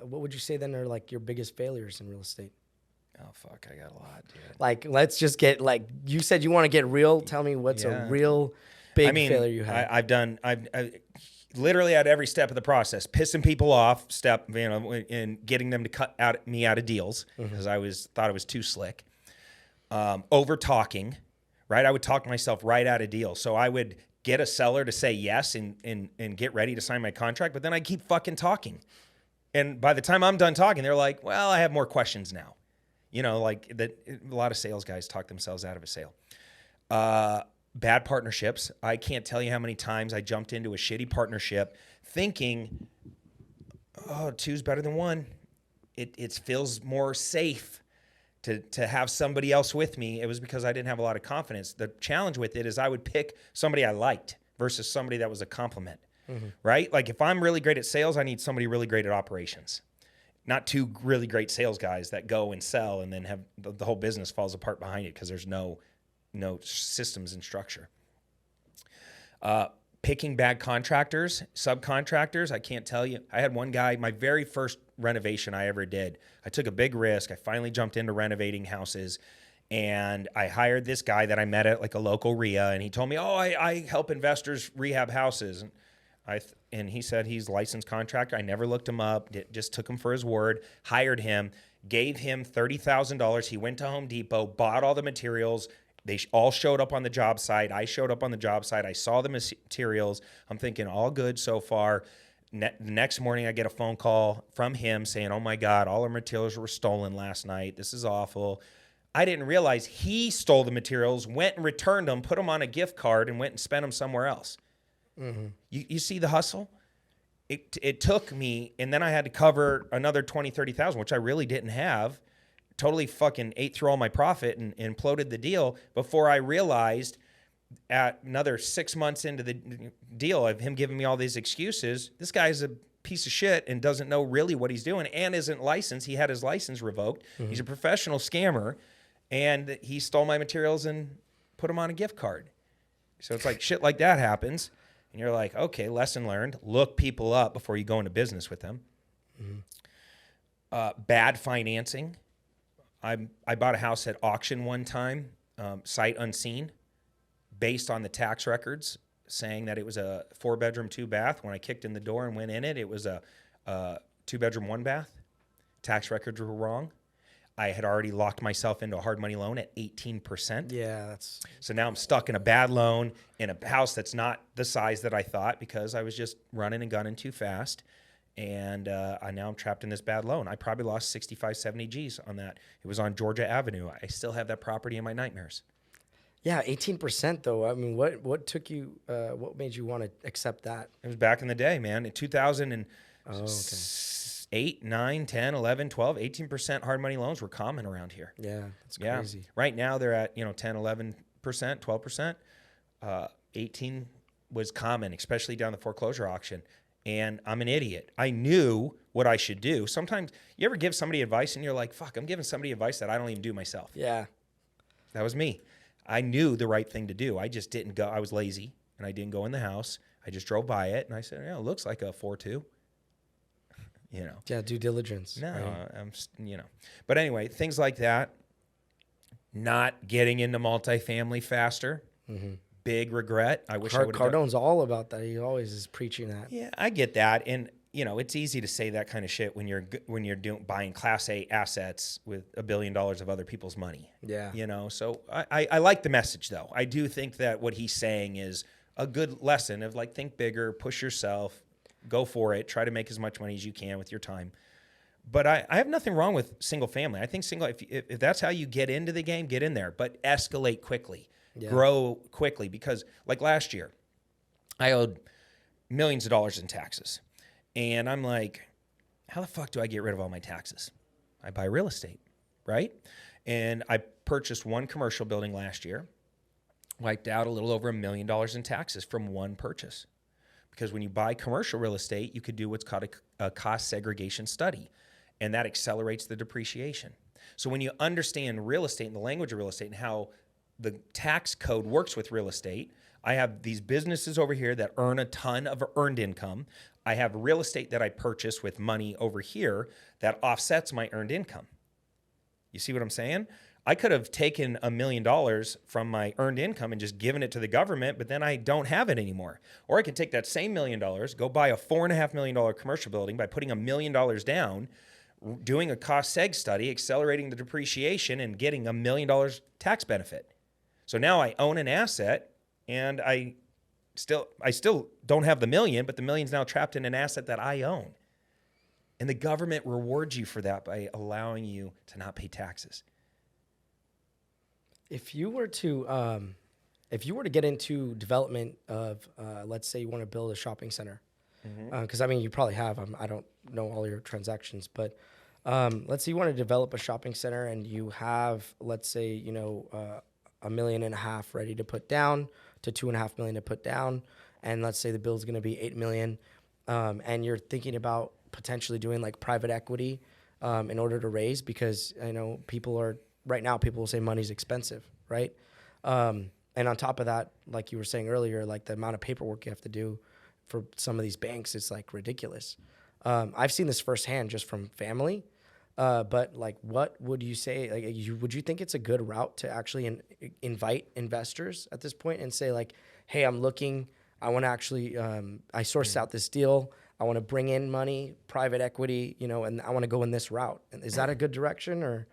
would you say then are your biggest failures in real estate? Oh, fuck, I got a lot, dude. Let's just get, you said you want to get real. Tell me what's a real big failure you had. I've literally at every step of the process, pissing people off, and getting them to cut me out of deals because I thought it was too slick. Over talking, right? I would talk myself right out of deals. So I would get a seller to say yes and get ready to sign my contract, but then I keep fucking talking. And by the time I'm done talking, they're like, well, I have more questions now. A lot of sales guys talk themselves out of a sale. Bad partnerships. I can't tell you how many times I jumped into a shitty partnership thinking, oh, two's better than one. It feels more safe to have somebody else with me. It was because I didn't have a lot of confidence. The challenge with it is I would pick somebody I liked versus somebody that was a compliment, right? Like if I'm really great at sales, I need somebody really great at operations. Not two really great sales guys that go and sell and then have the whole business falls apart behind it because there's no systems and structure. Picking bad contractors, subcontractors, I can't tell you. I had one guy, my very first renovation I ever did. I took a big risk. I finally jumped into renovating houses, and I hired this guy that I met at like a local RIA, and he told me, oh, I help investors rehab houses. And he said he's a licensed contractor. I never looked him up, just took him for his word, hired him, gave him $30,000. He went to Home Depot, bought all the materials. They all showed up on the job site. I showed up on the job site. I saw the materials. I'm thinking all good so far. The next morning, I get a phone call from him saying, oh my God, all our materials were stolen last night. This is awful. I didn't realize he stole the materials, went and returned them, put them on a gift card, and went and spent them somewhere else. Mm-hmm. You see the hustle? It took me, and then I had to cover another 20, 30,000, which I really didn't have. Totally fucking ate through all my profit and imploded the deal before I realized at another 6 months into the deal of him giving me all these excuses, this guy's a piece of shit and doesn't know really what he's doing and isn't licensed. He had his license revoked. Mm-hmm. He's a professional scammer, and he stole my materials and put them on a gift card. So it's like shit like that happens, and you're like, okay, lesson learned. Look people up before you go into business with them. Mm-hmm. Bad financing. I bought a house at auction one time, sight unseen, based on the tax records, saying that it was a 4-bedroom, 2-bath. When I kicked in the door and went in it, it was a 2-bedroom, 1-bath. Tax records were wrong. I had already locked myself into a hard money loan at 18%. Yeah, so now I'm stuck in a bad loan in a house that's not the size that I thought because I was just running and gunning too fast. And now I'm trapped in this bad loan. I probably lost 65, 70 G's on that. It was on Georgia Avenue. I still have that property in my nightmares. Yeah, 18% though. I mean, what took you, what made you want to accept that? It was back in the day, man. In 2008, 9, 10, 11, 12, 18% hard money loans were common around here. Yeah, that's crazy. Yeah. Right now they're at, 10, 11%, 12%. 18 was common, especially down the foreclosure auction. And I'm an idiot. I knew what I should do. Sometimes you ever give somebody advice and you're like, fuck, I'm giving somebody advice that I don't even do myself. Yeah. That was me. I knew the right thing to do. I just didn't go. I was lazy and I didn't go in the house. I just drove by it and I said, yeah, it looks like a 4.2. Yeah, due diligence. No, right? But anyway, things like that. Not getting into multifamily faster. Mm-hmm. Big regret. I wish I would have. Cardone's all about that. He always is preaching that. Yeah, I get that, and it's easy to say that kind of shit when you're buying Class A assets with $1 billion of other people's money. Yeah. So I like the message though. I do think that what he's saying is a good lesson of like think bigger, push yourself, go for it, try to make as much money as you can with your time. But I have nothing wrong with single family. I think if that's how you get into the game, get in there, but escalate quickly. Yeah. Grow quickly, because like last year, I owed millions of dollars in taxes. And I'm like, how the fuck do I get rid of all my taxes? I buy real estate, right? And I purchased one commercial building last year, wiped out a little over $1 million in taxes from one purchase. Because when you buy commercial real estate, you could do what's called a cost segregation study, and that accelerates the depreciation. So when you understand real estate and the language of real estate and how the tax code works with real estate, I have these businesses over here that earn a ton of earned income. I have real estate that I purchase with money over here that offsets my earned income. You see what I'm saying? I could have taken $1 million from my earned income and just given it to the government, but then I don't have it anymore. Or I could take that same $1 million, go buy a $4.5 million commercial building by putting $1 million down, doing a cost seg study, accelerating the depreciation, and getting $1 million tax benefit. So now I own an asset, and I still don't have the million, but the million's now trapped in an asset that I own. And the government rewards you for that by allowing you to not pay taxes. If you were to if you were to get into development of, let's say you want to build a shopping center, because I mean, you probably have, I don't know all your transactions, but let's say you want to develop a shopping center and you have, let's say, you know, $1.5 million ready to put down to $2.5 million to put down. And let's say the bill is going to be $8 million. And you're thinking about potentially doing like private equity in order to raise, because I know right now people will say money's expensive, right? And on top of that, like you were saying earlier, like the amount of paperwork you have to do for some of these banks is like ridiculous. I've seen this firsthand just from family. But like, what would you say? Like, would you think it's a good route to actually invite investors at this point and say like, hey, I'm looking, I want to actually, I sourced out this deal. I want to bring in money, private equity, you know, and I want to go in this route. Is that a good direction or?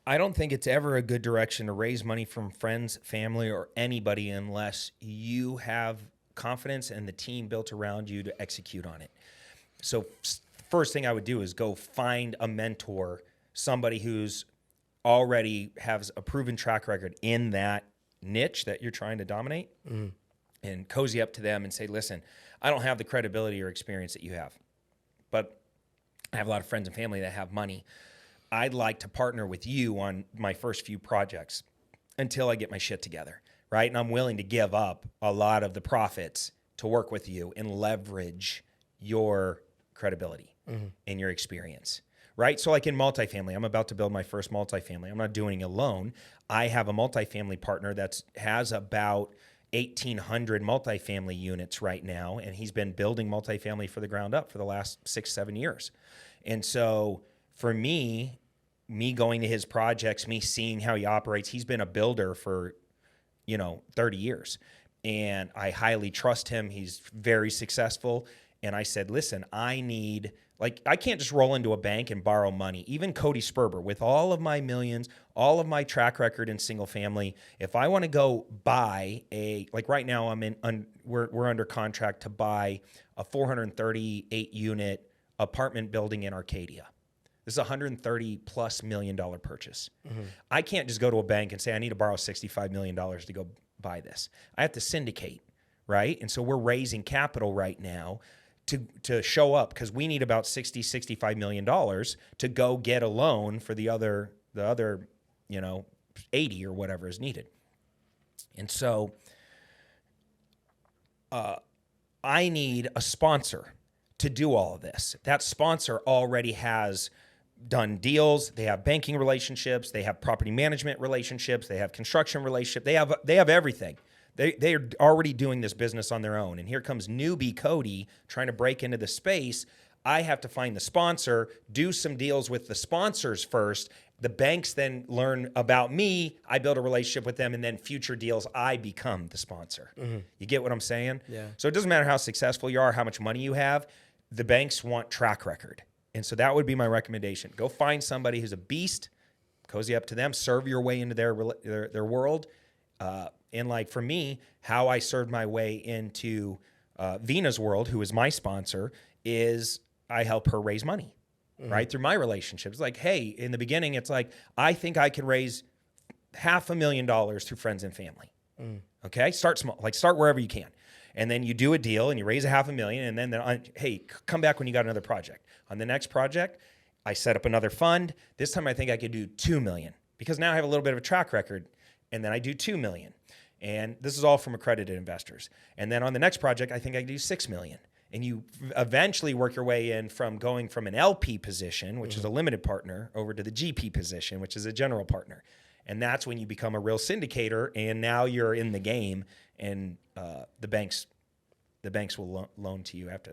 I don't think it's ever a good direction to raise money from friends, family, or anybody unless you have confidence and the team built around you to execute on it. So first thing I would do is go find a mentor, somebody who's already has a proven track record in that niche that you're trying to dominate, and cozy up to them and say, listen, I don't have the credibility or experience that you have, but I have a lot of friends and family that have money. I'd like to partner with you on my first few projects until I get my shit together, right? And I'm willing to give up a lot of the profits to work with you and leverage your credibility and your experience, right? So like in multifamily, I'm about to build my first multifamily. I'm not doing it alone. I have a multifamily partner that has about 1,800 multifamily units right now, and he's been building multifamily for the ground up for the last 6-7 years. And so for me going to his projects, me seeing how he operates, he's been a builder for, 30 years. And I highly trust him. He's very successful. And I said, listen, I can't just roll into a bank and borrow money. Even Cody Sperber, with all of my millions, all of my track record in single family, if I want to go buy right now we're under contract to buy a 438 unit apartment building in Arcadia. This is a $130+ million purchase. I can't just go to a bank and say, I need to borrow $65 million to go buy this. I have to syndicate, right? And so we're raising capital right now to show up, because we need about $65 million to go get a loan for the other 80 or whatever is needed. And so I need a sponsor to do all of this. That sponsor already has done deals. They have banking relationships. They have property management relationships. They have construction relationships. They have everything. They are already doing this business on their own. And here comes newbie Cody trying to break into the space. I have to find the sponsor, do some deals with the sponsors first. The banks then learn about me. I build a relationship with them, and then future deals, I become the sponsor. You get what I'm saying? Yeah. So it doesn't matter how successful you are, how much money you have. The banks want track record. And so that would be my recommendation. Go find somebody who's a beast, cozy up to them, serve your way into their world. And like for me, how I served my way into Vina's world, who is my sponsor, is I help her raise money, right? Through my relationships. Like, hey, in the beginning, it's like, I think I can raise $500,000 through friends and family. Okay? Start small, start wherever you can. And then you do a deal and you raise $500,000, and then hey, come back when you got another project. On the next project, I set up another fund. This time I think I could do $2 million, because now I have a little bit of a track record, and then I do $2 million. And this is all from accredited investors. And then on the next project, I think I can do $6 million. And you eventually work your way in from going from an LP position, which is a limited partner, over to the GP position, which is a general partner. And that's when you become a real syndicator, and now you're in the game, and the banks will loan to you at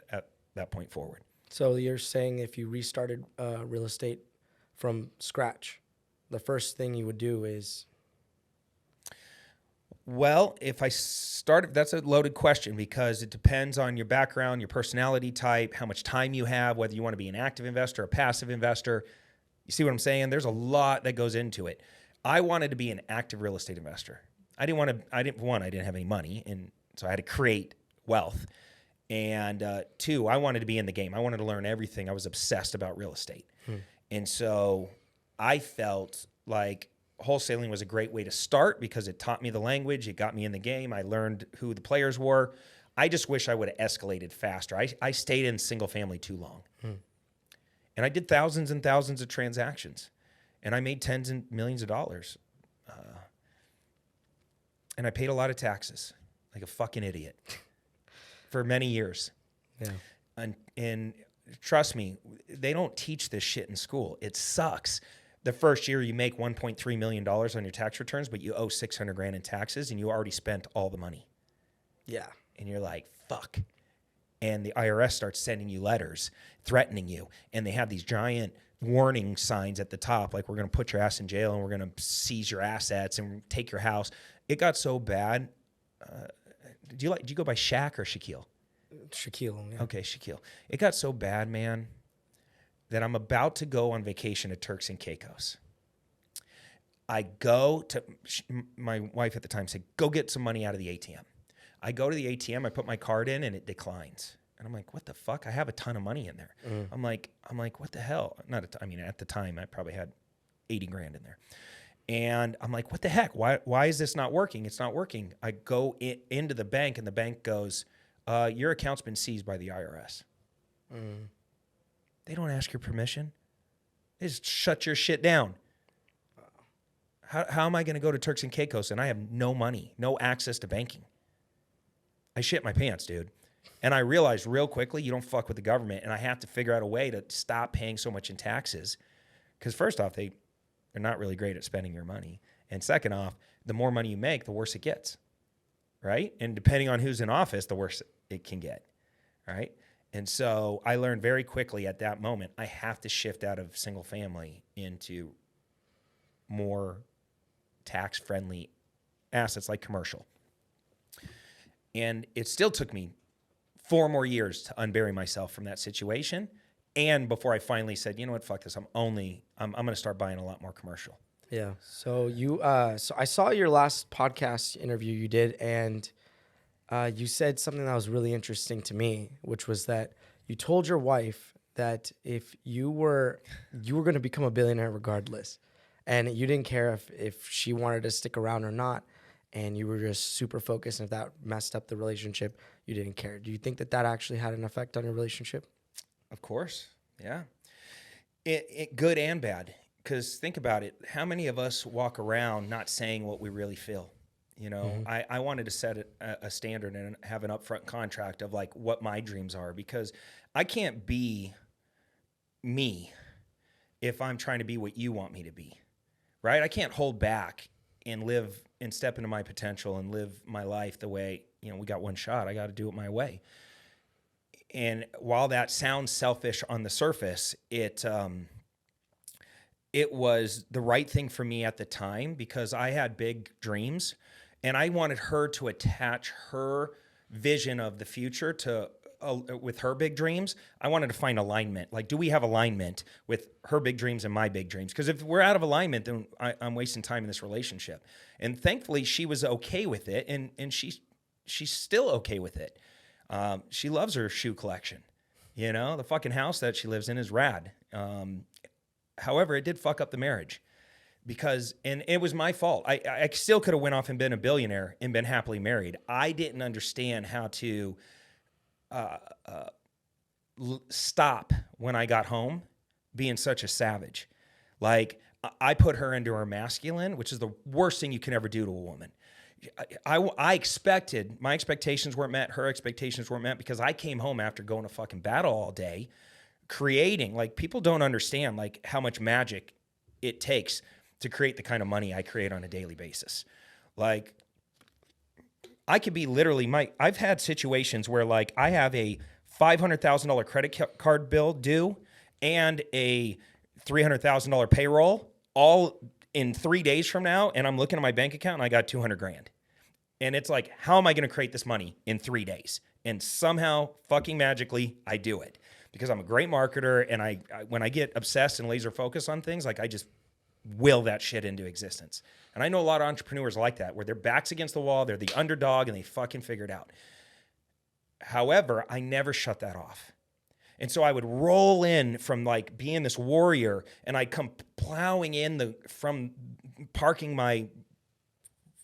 that point forward. So you're saying if you restarted real estate from scratch, the first thing you would do is? Well, if I start, that's a loaded question, because it depends on your background, your personality type, how much time you have, whether you want to be an active investor, a passive investor. You see what I'm saying? There's a lot that goes into it. I wanted to be an active real estate investor. I didn't have any money, and so I had to create wealth. And two, I wanted to be in the game. I wanted to learn everything. I was obsessed about real estate. And so I felt like wholesaling was a great way to start because it taught me the language. It got me in the game. I learned who the players were. I just wish I would have escalated faster. I stayed in single family too long. And I did thousands and thousands of transactions. And I made tens and millions of dollars. And I paid a lot of taxes like a fucking idiot for many years. Yeah. And trust me, they don't teach this shit in school. It sucks. The first year you make $1.3 million on your tax returns, but you owe $600,000 in taxes and you already spent all the money. Yeah. And you're like, fuck. And the IRS starts sending you letters threatening you. And they have these giant warning signs at the top, like we're going to put your ass in jail and we're going to seize your assets and take your house. It got so bad. Do you go by Shaq or Shaquille? Shaquille. Yeah. Okay, Shaquille. It got so bad, man, that I'm about to go on vacation to Turks and Caicos. I go to, my wife at the time said, go get some money out of the ATM. I go to the ATM, I put my card in and it declines. And I'm like, what the fuck? I have a ton of money in there. I'm like, what the hell? At the time I probably had $80,000 in there. And I'm like, what the heck? Why is this not working? It's not working. I go into the bank and the bank goes, your account's been seized by the IRS. They don't ask your permission. They just shut your shit down. How am I going to go to Turks and Caicos and I have no money, no access to banking? I shit my pants, dude. And I realized real quickly, you don't fuck with the government, and I have to figure out a way to stop paying so much in taxes. Because first off, they're not really great at spending your money. And second off, the more money you make, the worse it gets, right? And depending on who's in office, the worse it can get, right? And so I learned very quickly at that moment, I have to shift out of single family into more tax-friendly assets like commercial. And it still took me 4 more years to unbury myself from that situation. And before I finally said, you know what, fuck this. I'm going to start buying a lot more commercial. Yeah. So so I saw your last podcast interview you did, and you said something that was really interesting to me, which was that you told your wife that if you were going to become a billionaire regardless, and you didn't care if she wanted to stick around or not, and you were just super focused, and if that messed up the relationship, you didn't care. Do you think that actually had an effect on your relationship? Of course, yeah. It good and bad, because think about it. How many of us walk around not saying what we really feel? You know, I wanted to set a standard and have an upfront contract of like what my dreams are, because I can't be me if I'm trying to be what you want me to be, right? I can't hold back and live and step into my potential and live my life the way, we got one shot. I got to do it my way. And while that sounds selfish on the surface, it was the right thing for me at the time, because I had big dreams and I wanted her to attach her vision of the future to with her big dreams. I wanted to find alignment. Like, do we have alignment with her big dreams and my big dreams? Because if we're out of alignment, then I'm wasting time in this relationship. And thankfully, she was okay with it, and she's still okay with it. She loves her shoe collection. The fucking house that she lives in is rad. However, it did fuck up the marriage, and it was my fault. I still could have went off and been a billionaire and been happily married. I didn't understand how to stop when I got home being such a savage. Like, I put her into her masculine, which is the worst thing you can ever do to a woman. I expected, my expectations weren't met, her expectations weren't met, because I came home after going to fucking battle all day, creating, like, people don't understand, like, how much magic it takes to create the kind of money I create on a daily basis. Like, I could be literally, I've had situations where, like, I have a $500,000 credit card bill due and a $300,000 payroll all in 3 days from now, and I'm looking at my bank account and I got $200,000. And it's like, how am I going to create this money in 3 days? And somehow, fucking magically, I do it, because I'm a great marketer, and I when I get obsessed and laser focused on things, like, I just will that shit into existence. And I know a lot of entrepreneurs like that, where their back's against the wall, they're the underdog, and they fucking figure it out. However, I never shut that off. And so I would roll in from, like, being this warrior, and I'd come plowing in from parking my,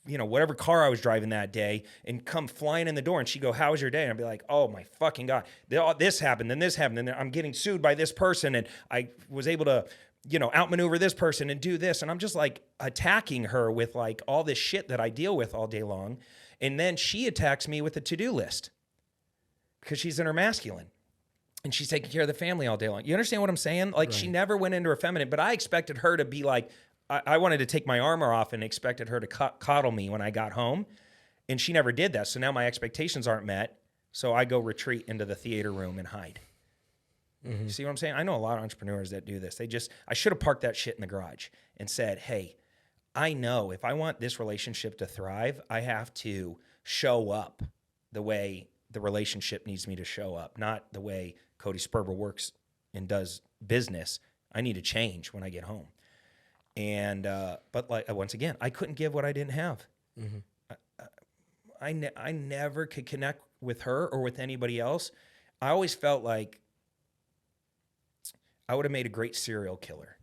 whatever car I was driving that day and come flying in the door and she'd go, "How was your day?" And I'd be like, "Oh my fucking God, this happened, then this happened, and then I'm getting sued by this person, and I was able to, outmaneuver this person and do this." And I'm just like attacking her with like all this shit that I deal with all day long. And then she attacks me with a to-do list because she's in her masculine. And she's taking care of the family all day long. You understand what I'm saying? Like, She never went into her feminine, but I expected her to be like, I wanted to take my armor off and expected her to coddle me when I got home. And she never did that. So now my expectations aren't met. So I go retreat into the theater room and hide. You see what I'm saying? I know a lot of entrepreneurs that do this. I should have parked that shit in the garage and said, "Hey, I know if I want this relationship to thrive, I have to show up the way the relationship needs me to show up, not the way Cody Sperber works and does business. I need to change when I get home." And but like once again, I couldn't give what I didn't have. I never could connect with her or with anybody else. I always felt like I would have made a great serial killer.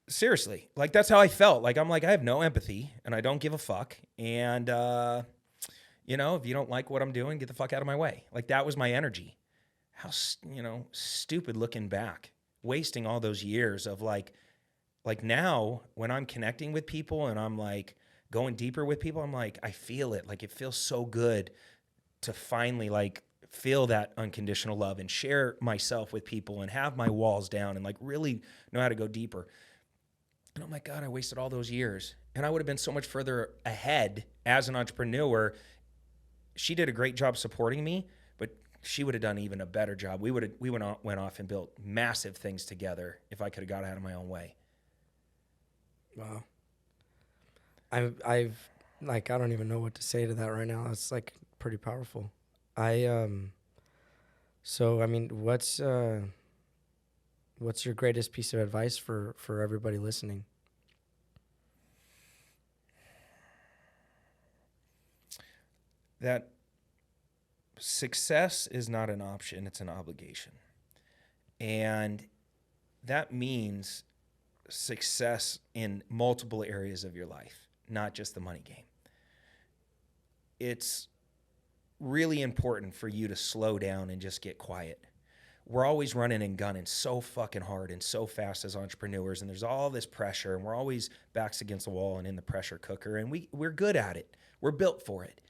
Seriously, like that's how I felt. Like I'm like, I have no empathy and I don't give a fuck. And if you don't like what I'm doing, get the fuck out of my way. Like that was my energy. How stupid looking back, wasting all those years of like now when I'm connecting with people and I'm like going deeper with people, I'm like, I feel it. Like it feels so good to finally like feel that unconditional love and share myself with people and have my walls down and like really know how to go deeper. And I'm like, God, I wasted all those years. And I would have been so much further ahead as an entrepreneur. She did a great job supporting me, but she would have done even a better job. We went off and built massive things together if I could have got out of my own way. Wow. I've like, I don't even know what to say to that right now. It's like pretty powerful. So, I mean, what's your greatest piece of advice for everybody listening? That success is not an option, it's an obligation. And that means success in multiple areas of your life, not just the money game. It's really important for you to slow down and just get quiet. We're always running and gunning so fucking hard and so fast as entrepreneurs, and there's all this pressure, and we're always backs against the wall and in the pressure cooker, and we're good at it. We're built for it.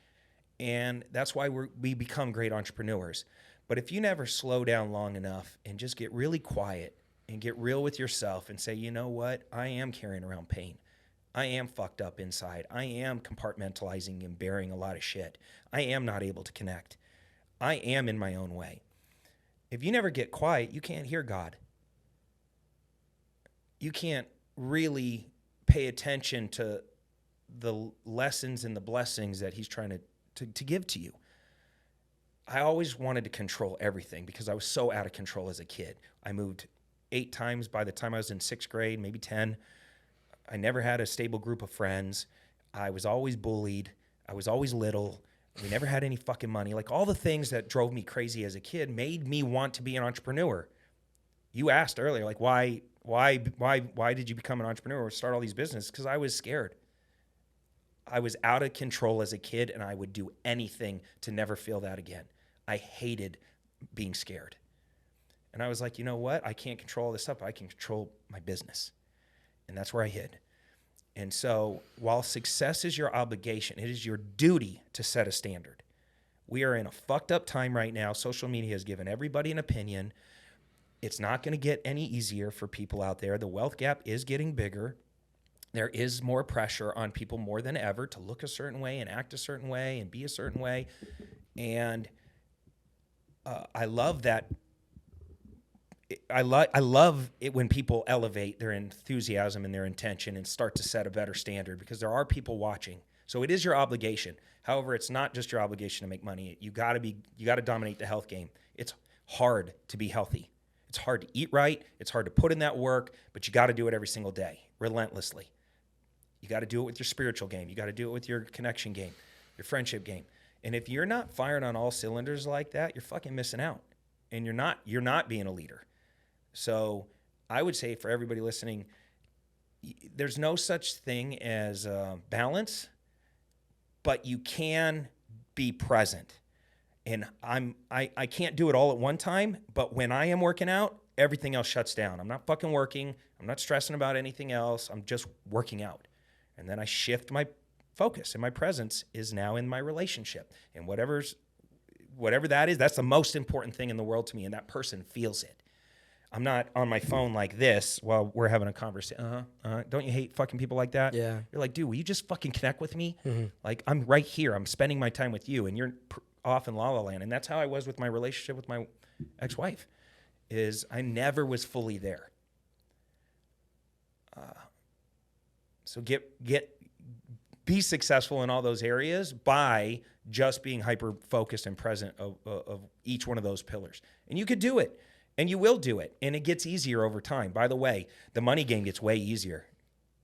And that's why we become great entrepreneurs. But if you never slow down long enough and just get really quiet and get real with yourself and say, you know what, I am carrying around pain. I am fucked up inside. I am compartmentalizing and bearing a lot of shit. I am not able to connect. I am in my own way. If you never get quiet, you can't hear God. You can't really pay attention to the lessons and the blessings that he's trying to give to you. I always wanted to control everything because I was so out of control as a kid. I moved 8 times by the time I was in 6th grade, maybe 10. I never had a stable group of friends. I was always bullied. I was always little. We never had any fucking money. Like all the things that drove me crazy as a kid made me want to be an entrepreneur. You asked earlier, like why did you become an entrepreneur or start all these businesses? Because I was scared. I was out of control as a kid, and I would do anything to never feel that again. I hated being scared. And I was like, you know what? I can't control all this stuff, but I can control my business. And that's where I hid. And so while success is your obligation, it is your duty to set a standard. We are in a fucked up time right now. Social media has given everybody an opinion. It's not going to get any easier for people out there. The wealth gap is getting bigger. There is more pressure on people more than ever to look a certain way and act a certain way and be a certain way. And I love that. I love it when people elevate their enthusiasm and their intention and start to set a better standard because there are people watching. So it is your obligation. However, it's not just your obligation to make money. You got to dominate the health game. It's hard to be healthy. It's hard to eat right. It's hard to put in that work, but you got to do it every single day, relentlessly. You got to do it with your spiritual game. You got to do it with your connection game, your friendship game. And if you're not firing on all cylinders like that, you're fucking missing out. And you're not being a leader. So I would say for everybody listening, there's no such thing as balance, but you can be present. And I can't do it all at one time, but when I am working out, everything else shuts down. I'm not fucking working. I'm not stressing about anything else. I'm just working out. And then I shift my focus, and my presence is now in my relationship. And whatever that is, that's the most important thing in the world to me, and that person feels it. I'm not on my phone like this while we're having a conversation. Don't you hate fucking people like that? Yeah. You're like, dude, will you just fucking connect with me? Like, I'm right here. I'm spending my time with you, and you're off in la la land. And that's how I was with my relationship with my ex-wife, is I never was fully there. So be successful in all those areas by just being hyper focused and present of each one of those pillars. And you could do it, and you will do it, and it gets easier over time. By the way, the money game gets way easier.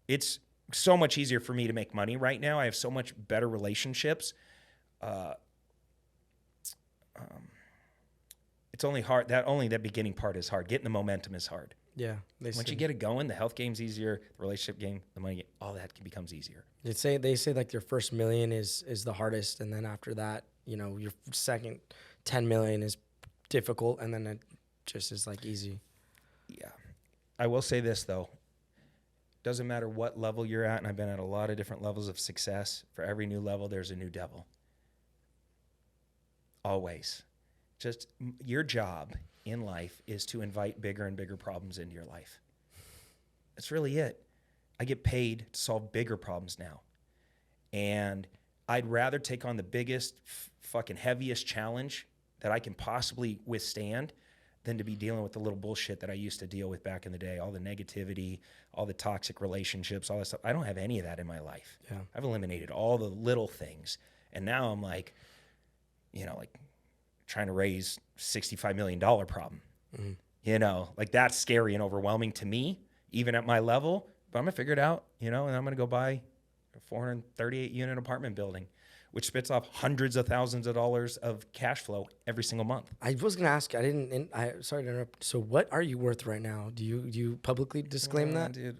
It's so much easier for me to make money right now. I have so much better relationships. It's only hard. That beginning part is hard. Getting the momentum is hard. Yeah. Once you get it going, the health game's easier, the relationship game, the money game, all that becomes easier. They say like your first million is the hardest, and then after that, your second 10 million is difficult, and then it just is like easy. Yeah. I will say this though. Doesn't matter what level you're at, and I've been at a lot of different levels of success. For every new level, there's a new devil. Always. Just your job in life is to invite bigger and bigger problems into your life. That's really it. I get paid to solve bigger problems now. And I'd rather take on the biggest, fucking heaviest challenge that I can possibly withstand than to be dealing with the little bullshit that I used to deal with back in the day. All the negativity, all the toxic relationships, all that stuff. I don't have any of that in my life. Yeah. I've eliminated all the little things. And now I'm like, like trying to raise $65 million problem. Like that's scary and overwhelming to me, even at my level, but I'm gonna figure it out, and I'm gonna go buy a 438 unit apartment building, which spits off hundreds of thousands of dollars of cash flow every single month. I was gonna ask. Sorry to interrupt. So, what are you worth right now? Do you publicly disclaim that, dude?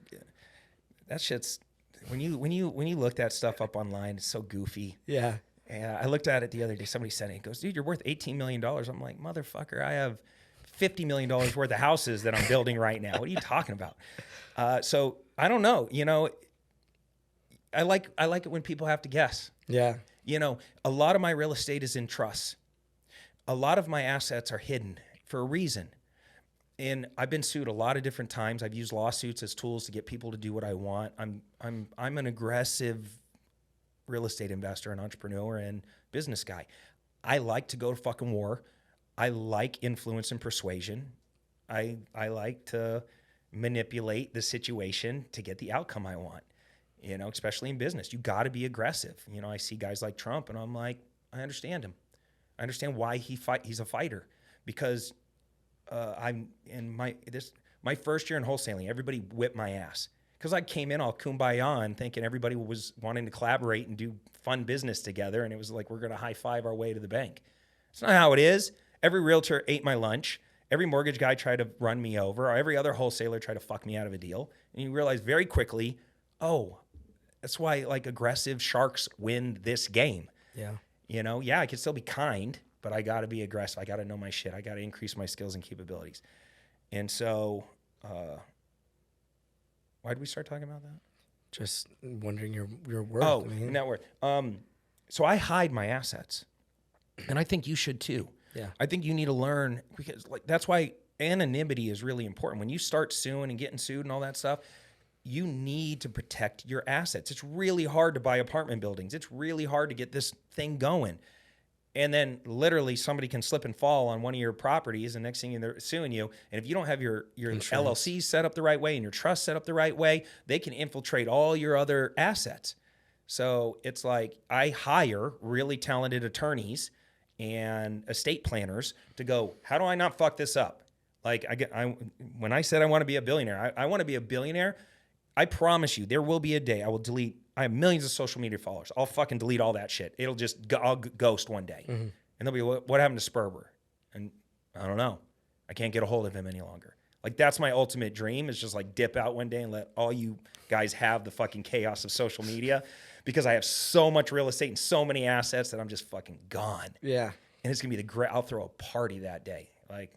That shit's when you look that stuff up online, it's so goofy. Yeah. Yeah, I looked at it the other day. Somebody sent it. It goes, dude, you're worth $18 million. I'm like, motherfucker, I have $50 million worth of houses that I'm building right now. What are you talking about? So I don't know. I like it when people have to guess. Yeah. A lot of my real estate is in trusts. A lot of my assets are hidden for a reason. And I've been sued a lot of different times. I've used lawsuits as tools to get people to do what I want. I'm an aggressive real estate investor and entrepreneur and business guy. I like to go to fucking war. I like influence and persuasion. I like to manipulate the situation to get the outcome I want, especially in business. You got to be aggressive. I see guys like Trump and I'm like, I understand him. I understand why he's a fighter, because I'm in my first year in wholesaling, everybody whipped my ass. Because I came in all kumbaya and thinking everybody was wanting to collaborate and do fun business together. And it was like, we're going to high five our way to the bank. It's not how it is. Every realtor ate my lunch. Every mortgage guy tried to run me over. Or every other wholesaler tried to fuck me out of a deal. And you realize very quickly, that's why like aggressive sharks win this game. Yeah. I can still be kind, but I got to be aggressive. I got to know my shit. I got to increase my skills and capabilities. And so, why did we start talking about that? Just wondering your worth. Oh, net worth. So I hide my assets, and I think you should too. Yeah. I think you need to learn, because that's why anonymity is really important. When you start suing and getting sued and all that stuff, you need to protect your assets. It's really hard to buy apartment buildings. It's really hard to get this thing going. And then literally somebody can slip and fall on one of your properties, and next thing they're suing you. And if you don't have your LLC set up the right way and your trust set up the right way, they can infiltrate all your other assets. So it's like I hire really talented attorneys and estate planners to go, how do I not fuck this up? Like when I said I want to be a billionaire, I want to be a billionaire. I promise you, there will be a day I will delete. I have millions of social media followers. I'll fucking delete all that shit. I'll ghost one day. And they'll be, what happened to Sperber? And I don't know. I can't get a hold of him any longer. Like, that's my ultimate dream, is just like dip out one day and let all you guys have the fucking chaos of social media, because I have so much real estate and so many assets that I'm just fucking gone. Yeah. And it's going to be I'll throw a party that day. Like,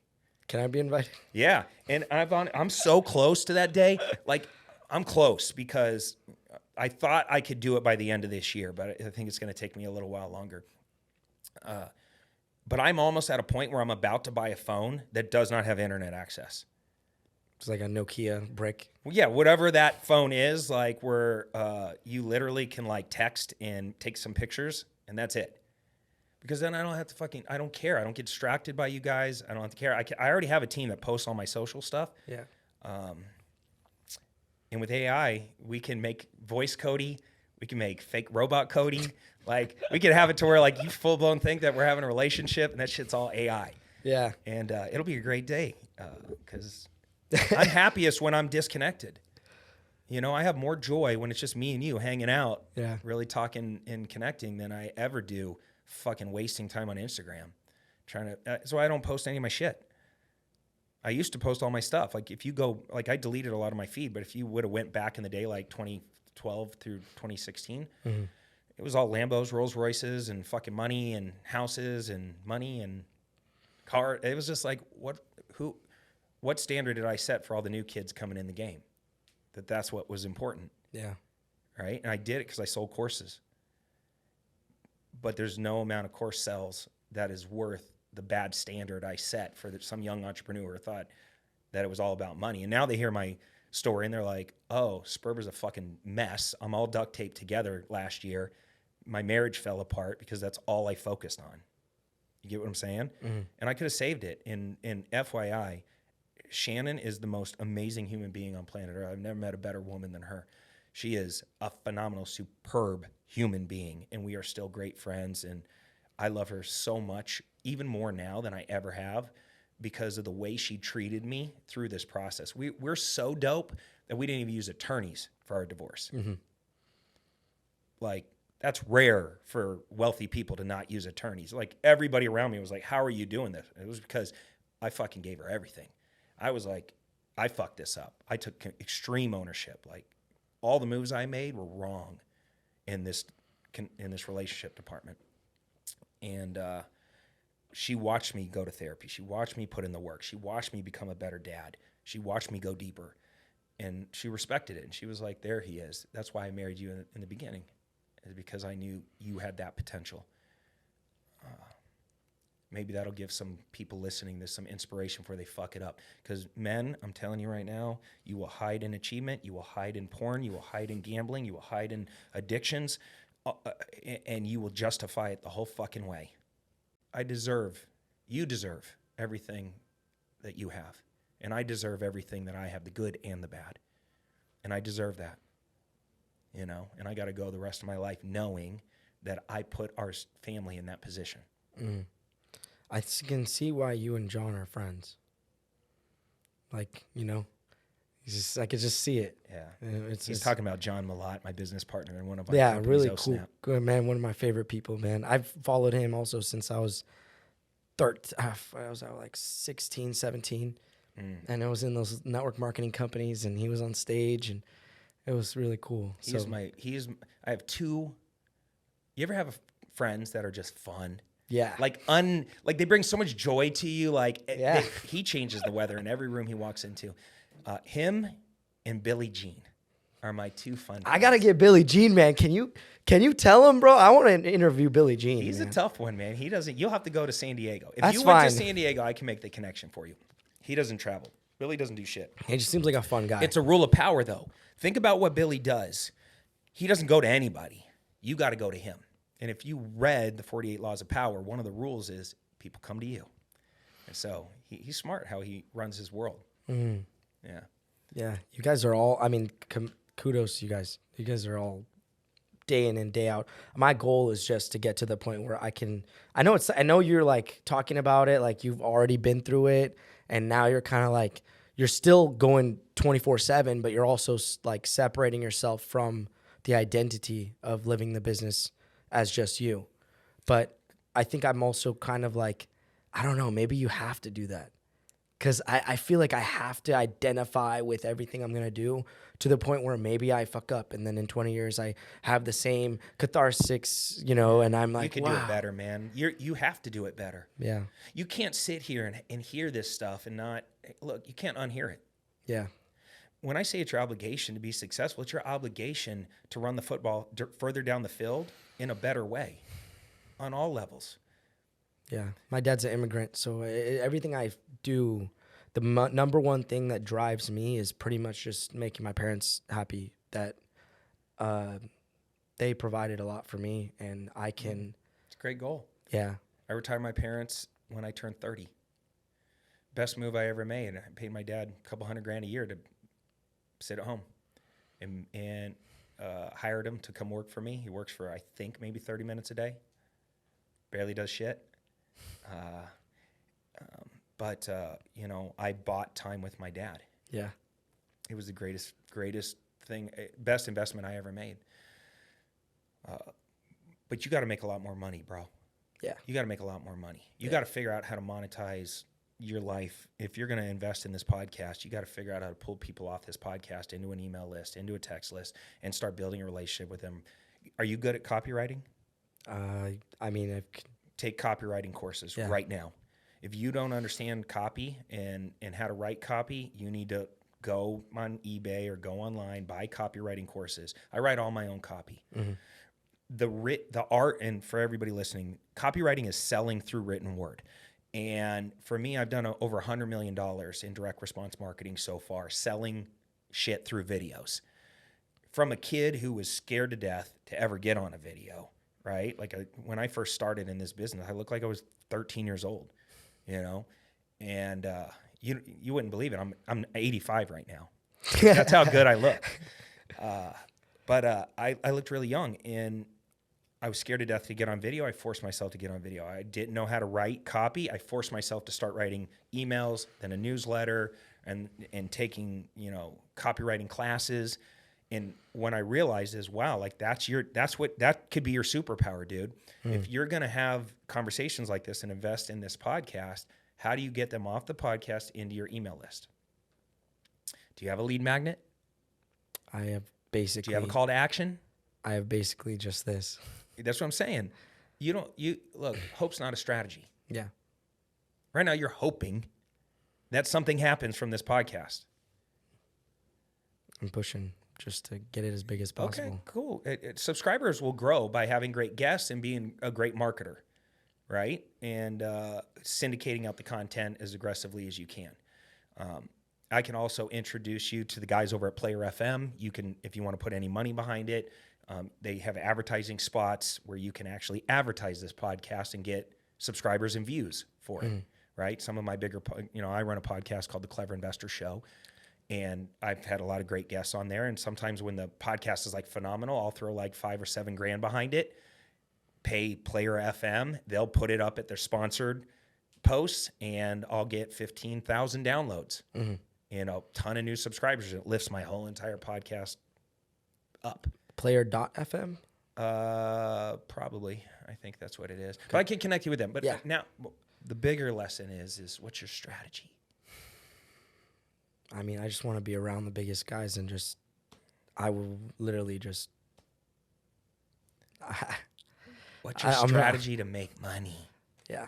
can I be invited? Yeah. And I'm so close to that day. Like, I'm close, because I thought I could do it by the end of this year, but I think it's going to take me a little while longer. But I'm almost at a point where I'm about to buy a phone that does not have internet access. It's like a Nokia brick. Well, yeah, whatever that phone is, like, where you literally can like text and take some pictures, and that's it. Because then I don't have to I don't care. I don't get distracted by you guys. I don't have to care. I already have a team that posts all my social stuff. Yeah. And with AI, we can make voice Cody. We can make fake robot Cody. Like, we can have it to where like you full blown think that we're having a relationship, and that shit's all AI. Yeah. And it'll be a great day, because I'm happiest when I'm disconnected. You know, I have more joy when it's just me and you hanging out, really talking and connecting, than I ever do fucking wasting time on Instagram. So I don't post any of my shit. I used to post all my stuff. Like, if you go, like, I deleted a lot of my feed, but if you would have went back in the day, like 2012 through 2016, it was all Lambos, Rolls Royces, and fucking money and houses and money and car. It was just like, what standard did I set for all the new kids coming in the game? That's what was important. Yeah. Right. And I did it because I sold courses. But there's no amount of course sales that is worth the bad standard I set for some young entrepreneur who thought that it was all about money. And now they hear my story and they're like, oh, Sperber's a fucking mess. I'm all duct taped together last year. My marriage fell apart because that's all I focused on. You get what I'm saying? Mm-hmm. And I could have saved it. And FYI, Shannon is the most amazing human being on planet Earth. I've never met a better woman than her. She is a phenomenal, superb human being, and we are still great friends. And I love her so much, even more now than I ever have, because of the way she treated me through this process. We're so dope that we didn't even use attorneys for our divorce. Mm-hmm. Like, that's rare for wealthy people to not use attorneys. Like, everybody around me was like, how are you doing this? It was because I fucking gave her everything. I was like, I fucked this up. I took extreme ownership. Like, all the moves I made were wrong in this relationship department. And she watched me go to therapy. She watched me put in the work. She watched me become a better dad. She watched me go deeper. And she respected it. And she was like, there he is. That's why I married you in the beginning, is because I knew you had that potential. Maybe that'll give some people listening this some inspiration before they fuck it up. Because men, I'm telling you right now, you will hide in achievement, you will hide in porn, you will hide in gambling, you will hide in addictions, and you will justify it the whole fucking way. You deserve everything that you have. And I deserve everything that I have, the good and the bad. And I deserve that. You know, and I got to go the rest of my life knowing that I put our family in that position. Mm. I can see why you and John are friends. Like, you know, I could just see it. Yeah. He's talking about John Malott, my business partner, and one of my companies, really cool. Good man, one of my favorite people, man. I've followed him also since I was 13. I was like 16, 17. And I was in those network marketing companies, and he was on stage, and it was really cool. I have two. You ever have friends that are just fun? Yeah. Like they bring so much joy to you. Like, he changes the weather in every room he walks into. Him and Billie Jean are my two fun guys. I got to get Billie Jean, man. Can you tell him, bro? I want to interview Billie Jean. He's a tough one, man. You'll have to go to San Diego. If That's you went fine. to San Diego, I can make the connection for you. He doesn't travel. Billy doesn't do shit. He just seems like a fun guy. It's a rule of power, though. Think about what Billy does. He doesn't go to anybody. You got to go to him. And if you read the 48 Laws of Power, one of the rules is people come to you. And so he's smart how he runs his world. Mm-hmm. Yeah. Yeah. You guys are all, I mean, kudos to you guys. You guys are all day in and day out. My goal is just to get to the point where I know you're like talking about it, like you've already been through it. And now you're kind of like, you're still going 24/7, but you're also like separating yourself from the identity of living the business as just you. But I think I'm also kind of like, I don't know, maybe you have to do that. because I feel like I have to identify with everything I'm going to do to the point where maybe I fuck up. And then in 20 years, I have the same catharsis, and I'm like, you can do it better, man. You have to do it better. Yeah. You can't sit here and hear this stuff and not, look, you can't unhear it. Yeah. When I say it's your obligation to be successful, it's your obligation to run the football further down the field in a better way on all levels. Yeah. My dad's an immigrant, so everything I do, the number one thing that drives me is pretty much just making my parents happy, that they provided a lot for me, and I can... It's a great goal. Yeah. I retired my parents when I turned 30. Best move I ever made. I paid my dad a couple $100,000 a year to sit at home, and hired him to come work for me. He works for, I think, maybe 30 minutes a day. Barely does shit. But I bought time with my dad. Yeah. It was the greatest thing, best investment I ever made. But you got to make a lot more money, bro. Yeah. You got to make a lot more money. You got to figure out how to monetize your life. If you're going to invest in this podcast, you got to figure out how to pull people off this podcast into an email list, into a text list, and start building a relationship with them. Are you good at copywriting? Take copywriting courses right now. If you don't understand copy and how to write copy, you need to go on eBay or go online, buy copywriting courses. I write all my own copy. Mm-hmm. The art, and for everybody listening, copywriting is selling through written word. And for me, I've done over $100 million in direct response marketing so far, selling shit through videos. From a kid who was scared to death to ever get on a video, right? When I first started in this business, I looked like I was 13 years old, and you wouldn't believe it. I'm 85 right now. That's how good I look. But I looked really young, and I was scared to death to get on video. I forced myself to get on video. I didn't know how to write copy. I forced myself to start writing emails, then a newsletter, and taking, copywriting classes. And when I realized is, wow, that could be your superpower, dude. If you're going to have conversations like this and invest in this podcast, how do you get them off the podcast into your email list? Do you have a lead magnet? I have basically. Do you have a call to action? I have basically just this. That's what I'm saying. Look, hope's not a strategy. Yeah. Right now you're hoping that something happens from this podcast. I'm pushing just to get it as big as possible. Okay, cool. Subscribers will grow by having great guests and being a great marketer, right? And syndicating out the content as aggressively as you can. I can also introduce you to the guys over at Player FM. You can, if you want to put any money behind it, they have advertising spots where you can actually advertise this podcast and get subscribers and views for it, right? Some of my bigger, I run a podcast called The Clever Investor Show, and I've had a lot of great guests on there. And sometimes when the podcast is phenomenal, I'll throw $5 or $7 grand behind it, pay Player FM. They'll put it up at their sponsored posts, and I'll get 15,000 downloads and a ton of new subscribers. It lifts my whole entire podcast up. Player.fm? Probably. I think that's what it is. Okay. But I can connect you with them. But now the bigger lesson is what's your strategy? I just want to be around the biggest guys and I will literally just. What's your strategy to make money? Yeah,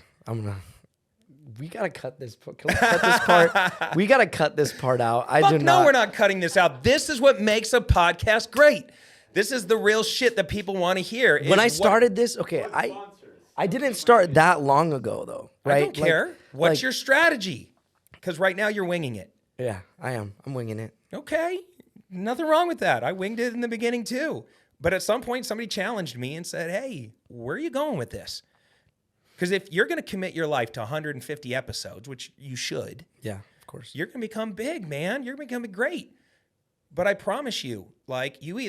we gotta cut this. Can we cut this part? We gotta cut this part out. No, we're not cutting this out. This is what makes a podcast great. This is the real shit that people want to hear. When I started this, I didn't start that long ago though. Right? I don't care. What's your strategy? Because right now you're winging it. Yeah, I am. I'm winging it. Okay. Nothing wrong with that. I winged it in the beginning too. But at some point, somebody challenged me and said, hey, where are you going with this? Because if you're going to commit your life to 150 episodes, which you should. Yeah, of course. You're going to become big, man. You're going to become great. But I promise you, you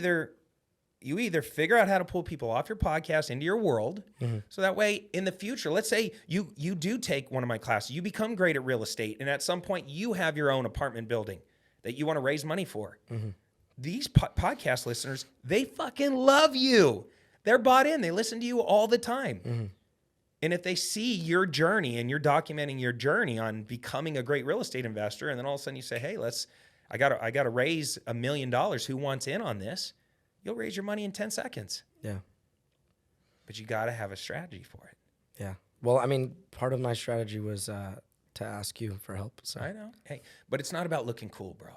either figure out how to pull people off your podcast into your world. So that way in the future, let's say you do take one of my classes, you become great at real estate, and at some point you have your own apartment building that you want to raise money for. These podcast listeners, they fucking love you. They're bought in. They listen to you all the time. And if they see your journey and you're documenting your journey on becoming a great real estate investor, and then all of a sudden you say, hey, I gotta raise $1 million. Who wants in on this? You'll raise your money in 10 seconds. Yeah. But you got to have a strategy for it. Yeah. Well, I mean, part of my strategy was to ask you for help. So I know. Hey, but it's not about looking cool, bro.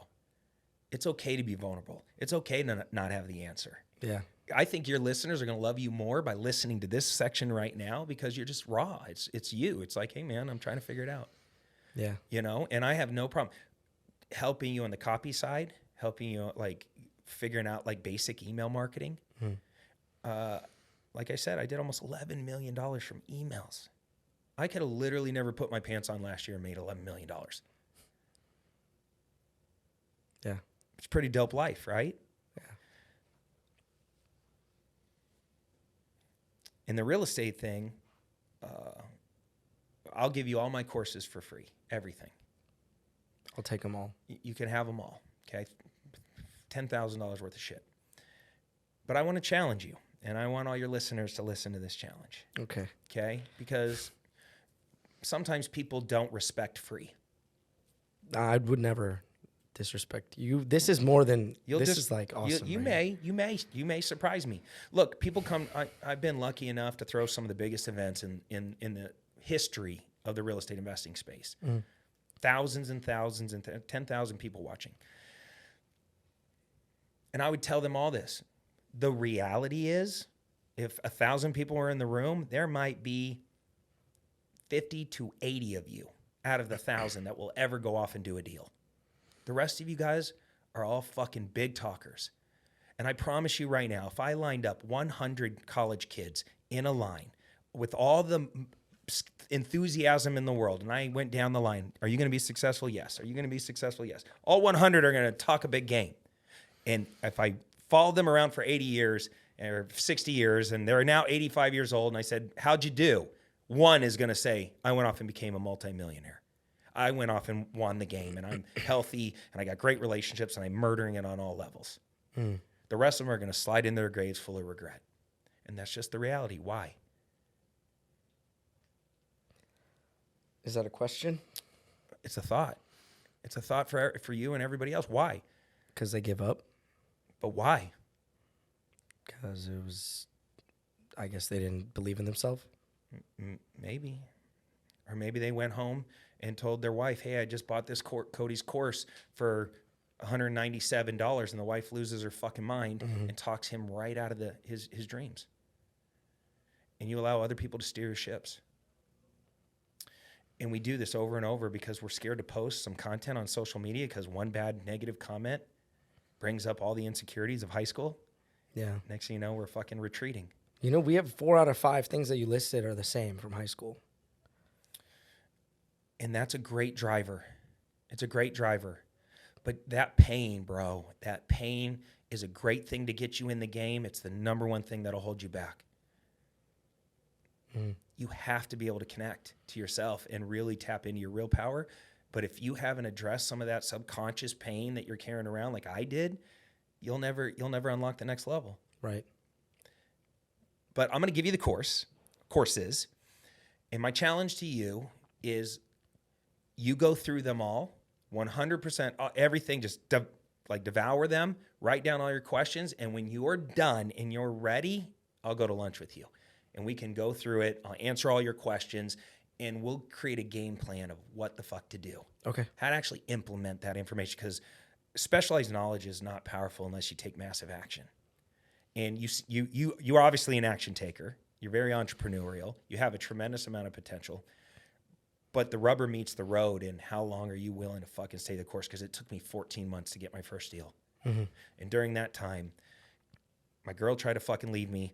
It's okay to be vulnerable. It's okay to not have the answer. Yeah. I think your listeners are going to love you more by listening to this section right now because you're just raw. It's you. It's like, hey, man, I'm trying to figure it out. Yeah. You know, and I have no problem helping you on the copy side, helping you like figuring out like basic email marketing. Like I said, I did almost $11 million from emails. I could have literally never put my pants on last year and made $11 million. Yeah. It's a pretty dope life, right? Yeah. In the real estate thing, I'll give you all my courses for free, everything. I'll take them all. You can have them all, okay? $10,000 worth of shit. But I want to challenge you, and I want all your listeners to listen to this challenge. Okay. Okay? Because sometimes people don't respect free. I would never disrespect you. This is more than this is like awesome. You may surprise me. Look, people come. I've been lucky enough to throw some of the biggest events in the history of the real estate investing space. Thousands and thousands and 10,000 people watching. And I would tell them all this. The reality is, if 1,000 people were in the room, there might be 50 to 80 of you out of the 1,000 that will ever go off and do a deal. The rest of you guys are all fucking big talkers. And I promise you right now, if I lined up 100 college kids in a line with all the enthusiasm in the world, and I went down the line, are you going to be successful? Yes. Are you going to be successful? Yes. All 100 are going to talk a big game. And if I followed them around for 80 years or 60 years, and they're now 85 years old, and I said, how'd you do? One is going to say, I went off and became a multi-millionaire. I went off and won the game, and I'm healthy, and I got great relationships, and I'm murdering it on all levels. The rest of them are going to slide in their graves full of regret. And that's just the reality. Why? Is that a question? It's a thought. It's a thought for you and everybody else. Why? Because they give up. But why? Because it was, I guess they didn't believe in themselves. Maybe. Or maybe they went home and told their wife, hey, I just bought this Cody's course for $197, and the wife loses her fucking mind and talks him right out of his dreams. And you allow other people to steer your ships. And we do this over and over because we're scared to post some content on social media because one bad negative comment brings up all the insecurities of high school. Yeah. Next thing you know, we're fucking retreating. You know, we have 4 out of 5 things that you listed are the same from high school. And that's a great driver. It's a great driver. But that pain, bro, that pain is a great thing to get you in the game. It's the number one thing that'll hold you back. You have to be able to connect to yourself and really tap into your real power. But if you haven't addressed some of that subconscious pain that you're carrying around like I did, you'll never unlock the next level. Right. But I'm going to give you the courses. And my challenge to you is you go through them all, 100%, everything, just devour them, write down all your questions. And when you're done and you're ready, I'll go to lunch with you. And we can go through it. I'll answer all your questions. And we'll create a game plan of what the fuck to do. Okay. How to actually implement that information. Because specialized knowledge is not powerful unless you take massive action. And you are obviously an action taker. You're very entrepreneurial. You have a tremendous amount of potential. But the rubber meets the road, and how long are you willing to fucking stay the course? Because it took me 14 months to get my first deal. And during that time, my girl tried to fucking leave me.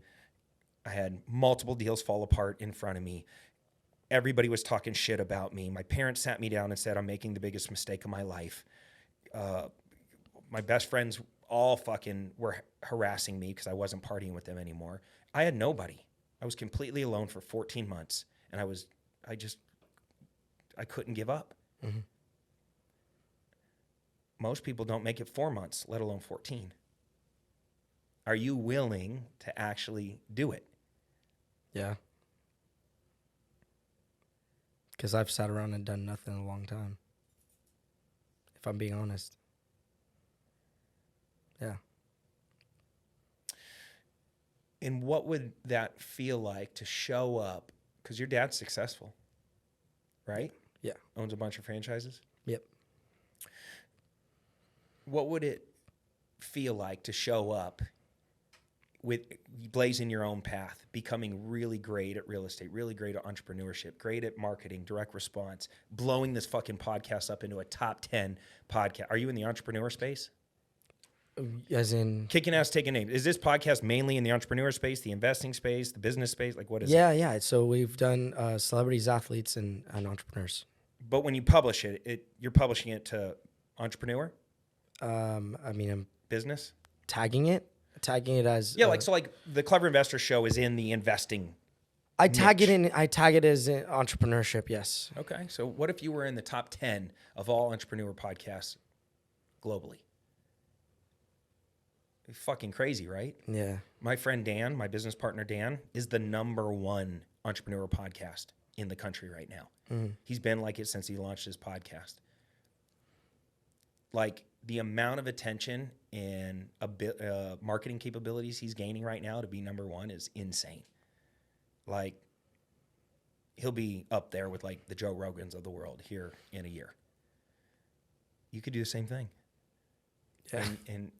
I had multiple deals fall apart in front of me. Everybody was talking shit about me. My parents sat me down and said, I'm making the biggest mistake of my life. My best friends all fucking were harassing me because I wasn't partying with them anymore. I had nobody. I was completely alone for 14 months, and I couldn't give up. Most people don't make it 4 months, let alone 14. Are you willing to actually do it? Yeah. Because I've sat around and done nothing in a long time. If I'm being honest. Yeah. And what would that feel like to show up? Because your dad's successful, right? Yeah. Owns a bunch of franchises. Yep. What would it feel like to show up with blazing your own path, becoming really great at real estate, really great at entrepreneurship, great at marketing, direct response, blowing this fucking podcast up into a top 10 podcast? Are you in the entrepreneur space? As in... Kicking ass, taking names. Is this podcast mainly in the entrepreneur space, the investing space, the business space? Like, what is it? Yeah. So we've done celebrities, athletes, and entrepreneurs. But when you publish it, you're publishing it to entrepreneur? I'm Business? tagging it as... Yeah, like the Clever Investor Show is in the investing I tag niche. it in. I tag it as entrepreneurship. Yes. Okay, so what if you were in the top 10 of all entrepreneur podcasts globally? Fucking crazy, right? Yeah. My friend Dan, my business partner Dan, is the #1 entrepreneur podcast in the country right now. Mm-hmm. He's been like it since he launched his podcast. Like the amount of attention and marketing capabilities he's gaining right now to be #1 is insane. Like he'll be up there with like the Joe Rogans of the world here in a year. You could do the same thing. Yeah.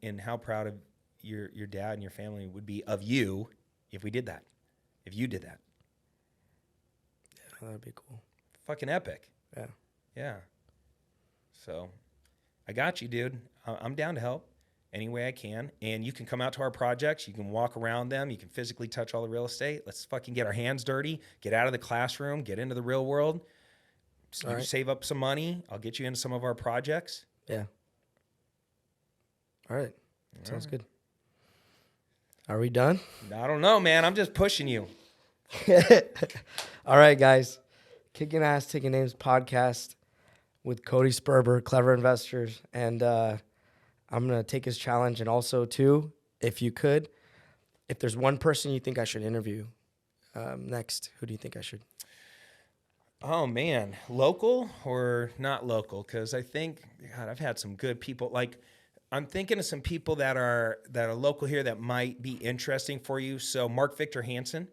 And how proud of your dad and your family would be of you if we did that. If you did that. Yeah, that'd be cool. Fucking epic. Yeah. Yeah. So I got you, dude. I'm down to help any way I can. And you can come out to our projects. You can walk around them. You can physically touch all the real estate. Let's fucking get our hands dirty. Get out of the classroom. Get into the real world. So you save up some money. I'll get you into some of our projects. Yeah. All right. Sounds good. Are we done? I don't know, man. I'm just pushing you. All right, guys. Kicking Ass, Taking Names podcast with Cody Sperber, Clever Investors. And I'm going to take his challenge. And also, too, if you could, if there's one person you think I should interview next, who do you think I should? Oh, man. Local or not local? Because I think, God, I've had some good people. Like, I'm thinking of some people that are local here that might be interesting for you. So Mark Victor Hansen.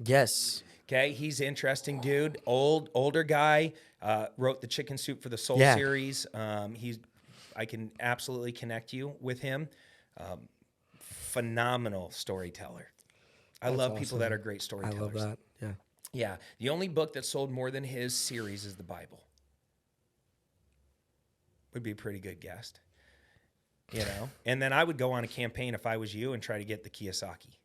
Yes. Okay, he's interesting, dude. Older guy. Wrote the Chicken Soup for the Soul series. I can absolutely connect you with him. Phenomenal storyteller. I love people that are great storytellers. I love that. Yeah. Yeah. The only book that sold more than his series is the Bible. Would be a pretty good guest. You know? And then I would go on a campaign if I was you and try to get the Kiyosaki.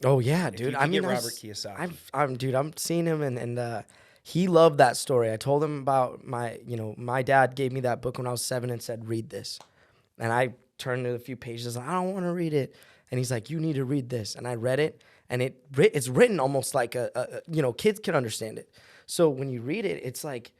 Oh yeah, If dude. you I mean, get Robert Kiyosaki. I'm seeing him and he loved that story. I told him about my dad gave me that book when I was 7 and said, read this. And I turned to a few pages. I don't want to read it. And he's like, you need to read this. And I read it, and it's written almost like kids can understand it. So when you read it, it's like,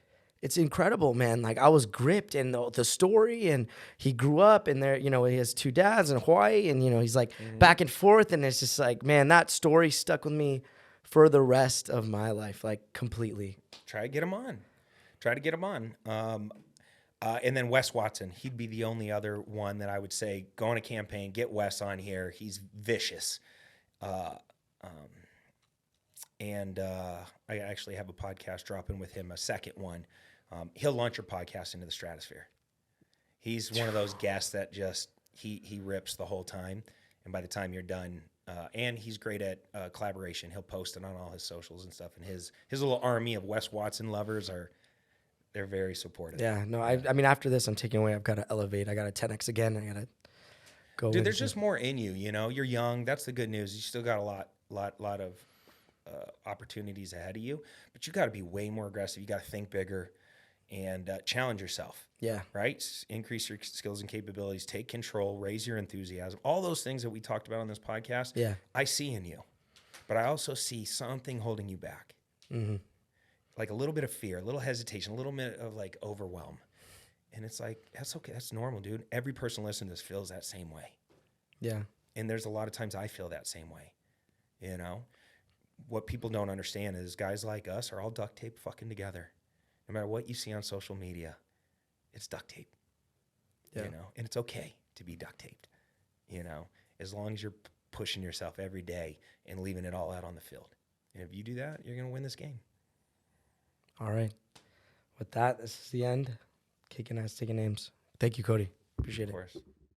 it's incredible, man. Like I was gripped in the story, and he grew up and there, he has 2 dads in Hawaii, and he's like back and forth, and it's just like, man, that story stuck with me for the rest of my life, like completely. Try to get him on. And then Wes Watson, he'd be the only other one that I would say, go on a campaign, get Wes on here. He's vicious. And I actually have a podcast dropping with him, a second one. He'll launch your podcast into the stratosphere. He's one of those guests that just, he rips the whole time. And by the time you're done, and he's great at collaboration. He'll post it on all his socials and stuff. And his little army of Wes Watson lovers they're very supportive. Yeah, no, I mean, after this, I'm taking away. I've got to elevate. I got to 10x again. I got to go. Dude, there's just more in you. You're young. That's the good news. You still got a lot of opportunities ahead of you, but you got to be way more aggressive. You got to think bigger and challenge yourself. Yeah. Right. Increase your skills and capabilities. Take control. Raise your enthusiasm. All those things that we talked about on this podcast. Yeah. I see in you, but I also see something holding you back. Mm-hmm. Like a little bit of fear, a little hesitation, a little bit of like overwhelm. And it's like, that's okay. That's normal, dude. Every person listening to this feels that same way. Yeah. And there's a lot of times I feel that same way. What people don't understand is guys like us are all duct tape fucking together. no matter what you see on social media, it's duct tape. Yeah. You know, and it's okay to be duct taped, you know, as long as you're pushing yourself every day and leaving it all out on the field. And if you do that, you're going to win this game. All right. With that, this is the end. Kicking ass, taking names. Thank you, Cody. Appreciate it. Of course.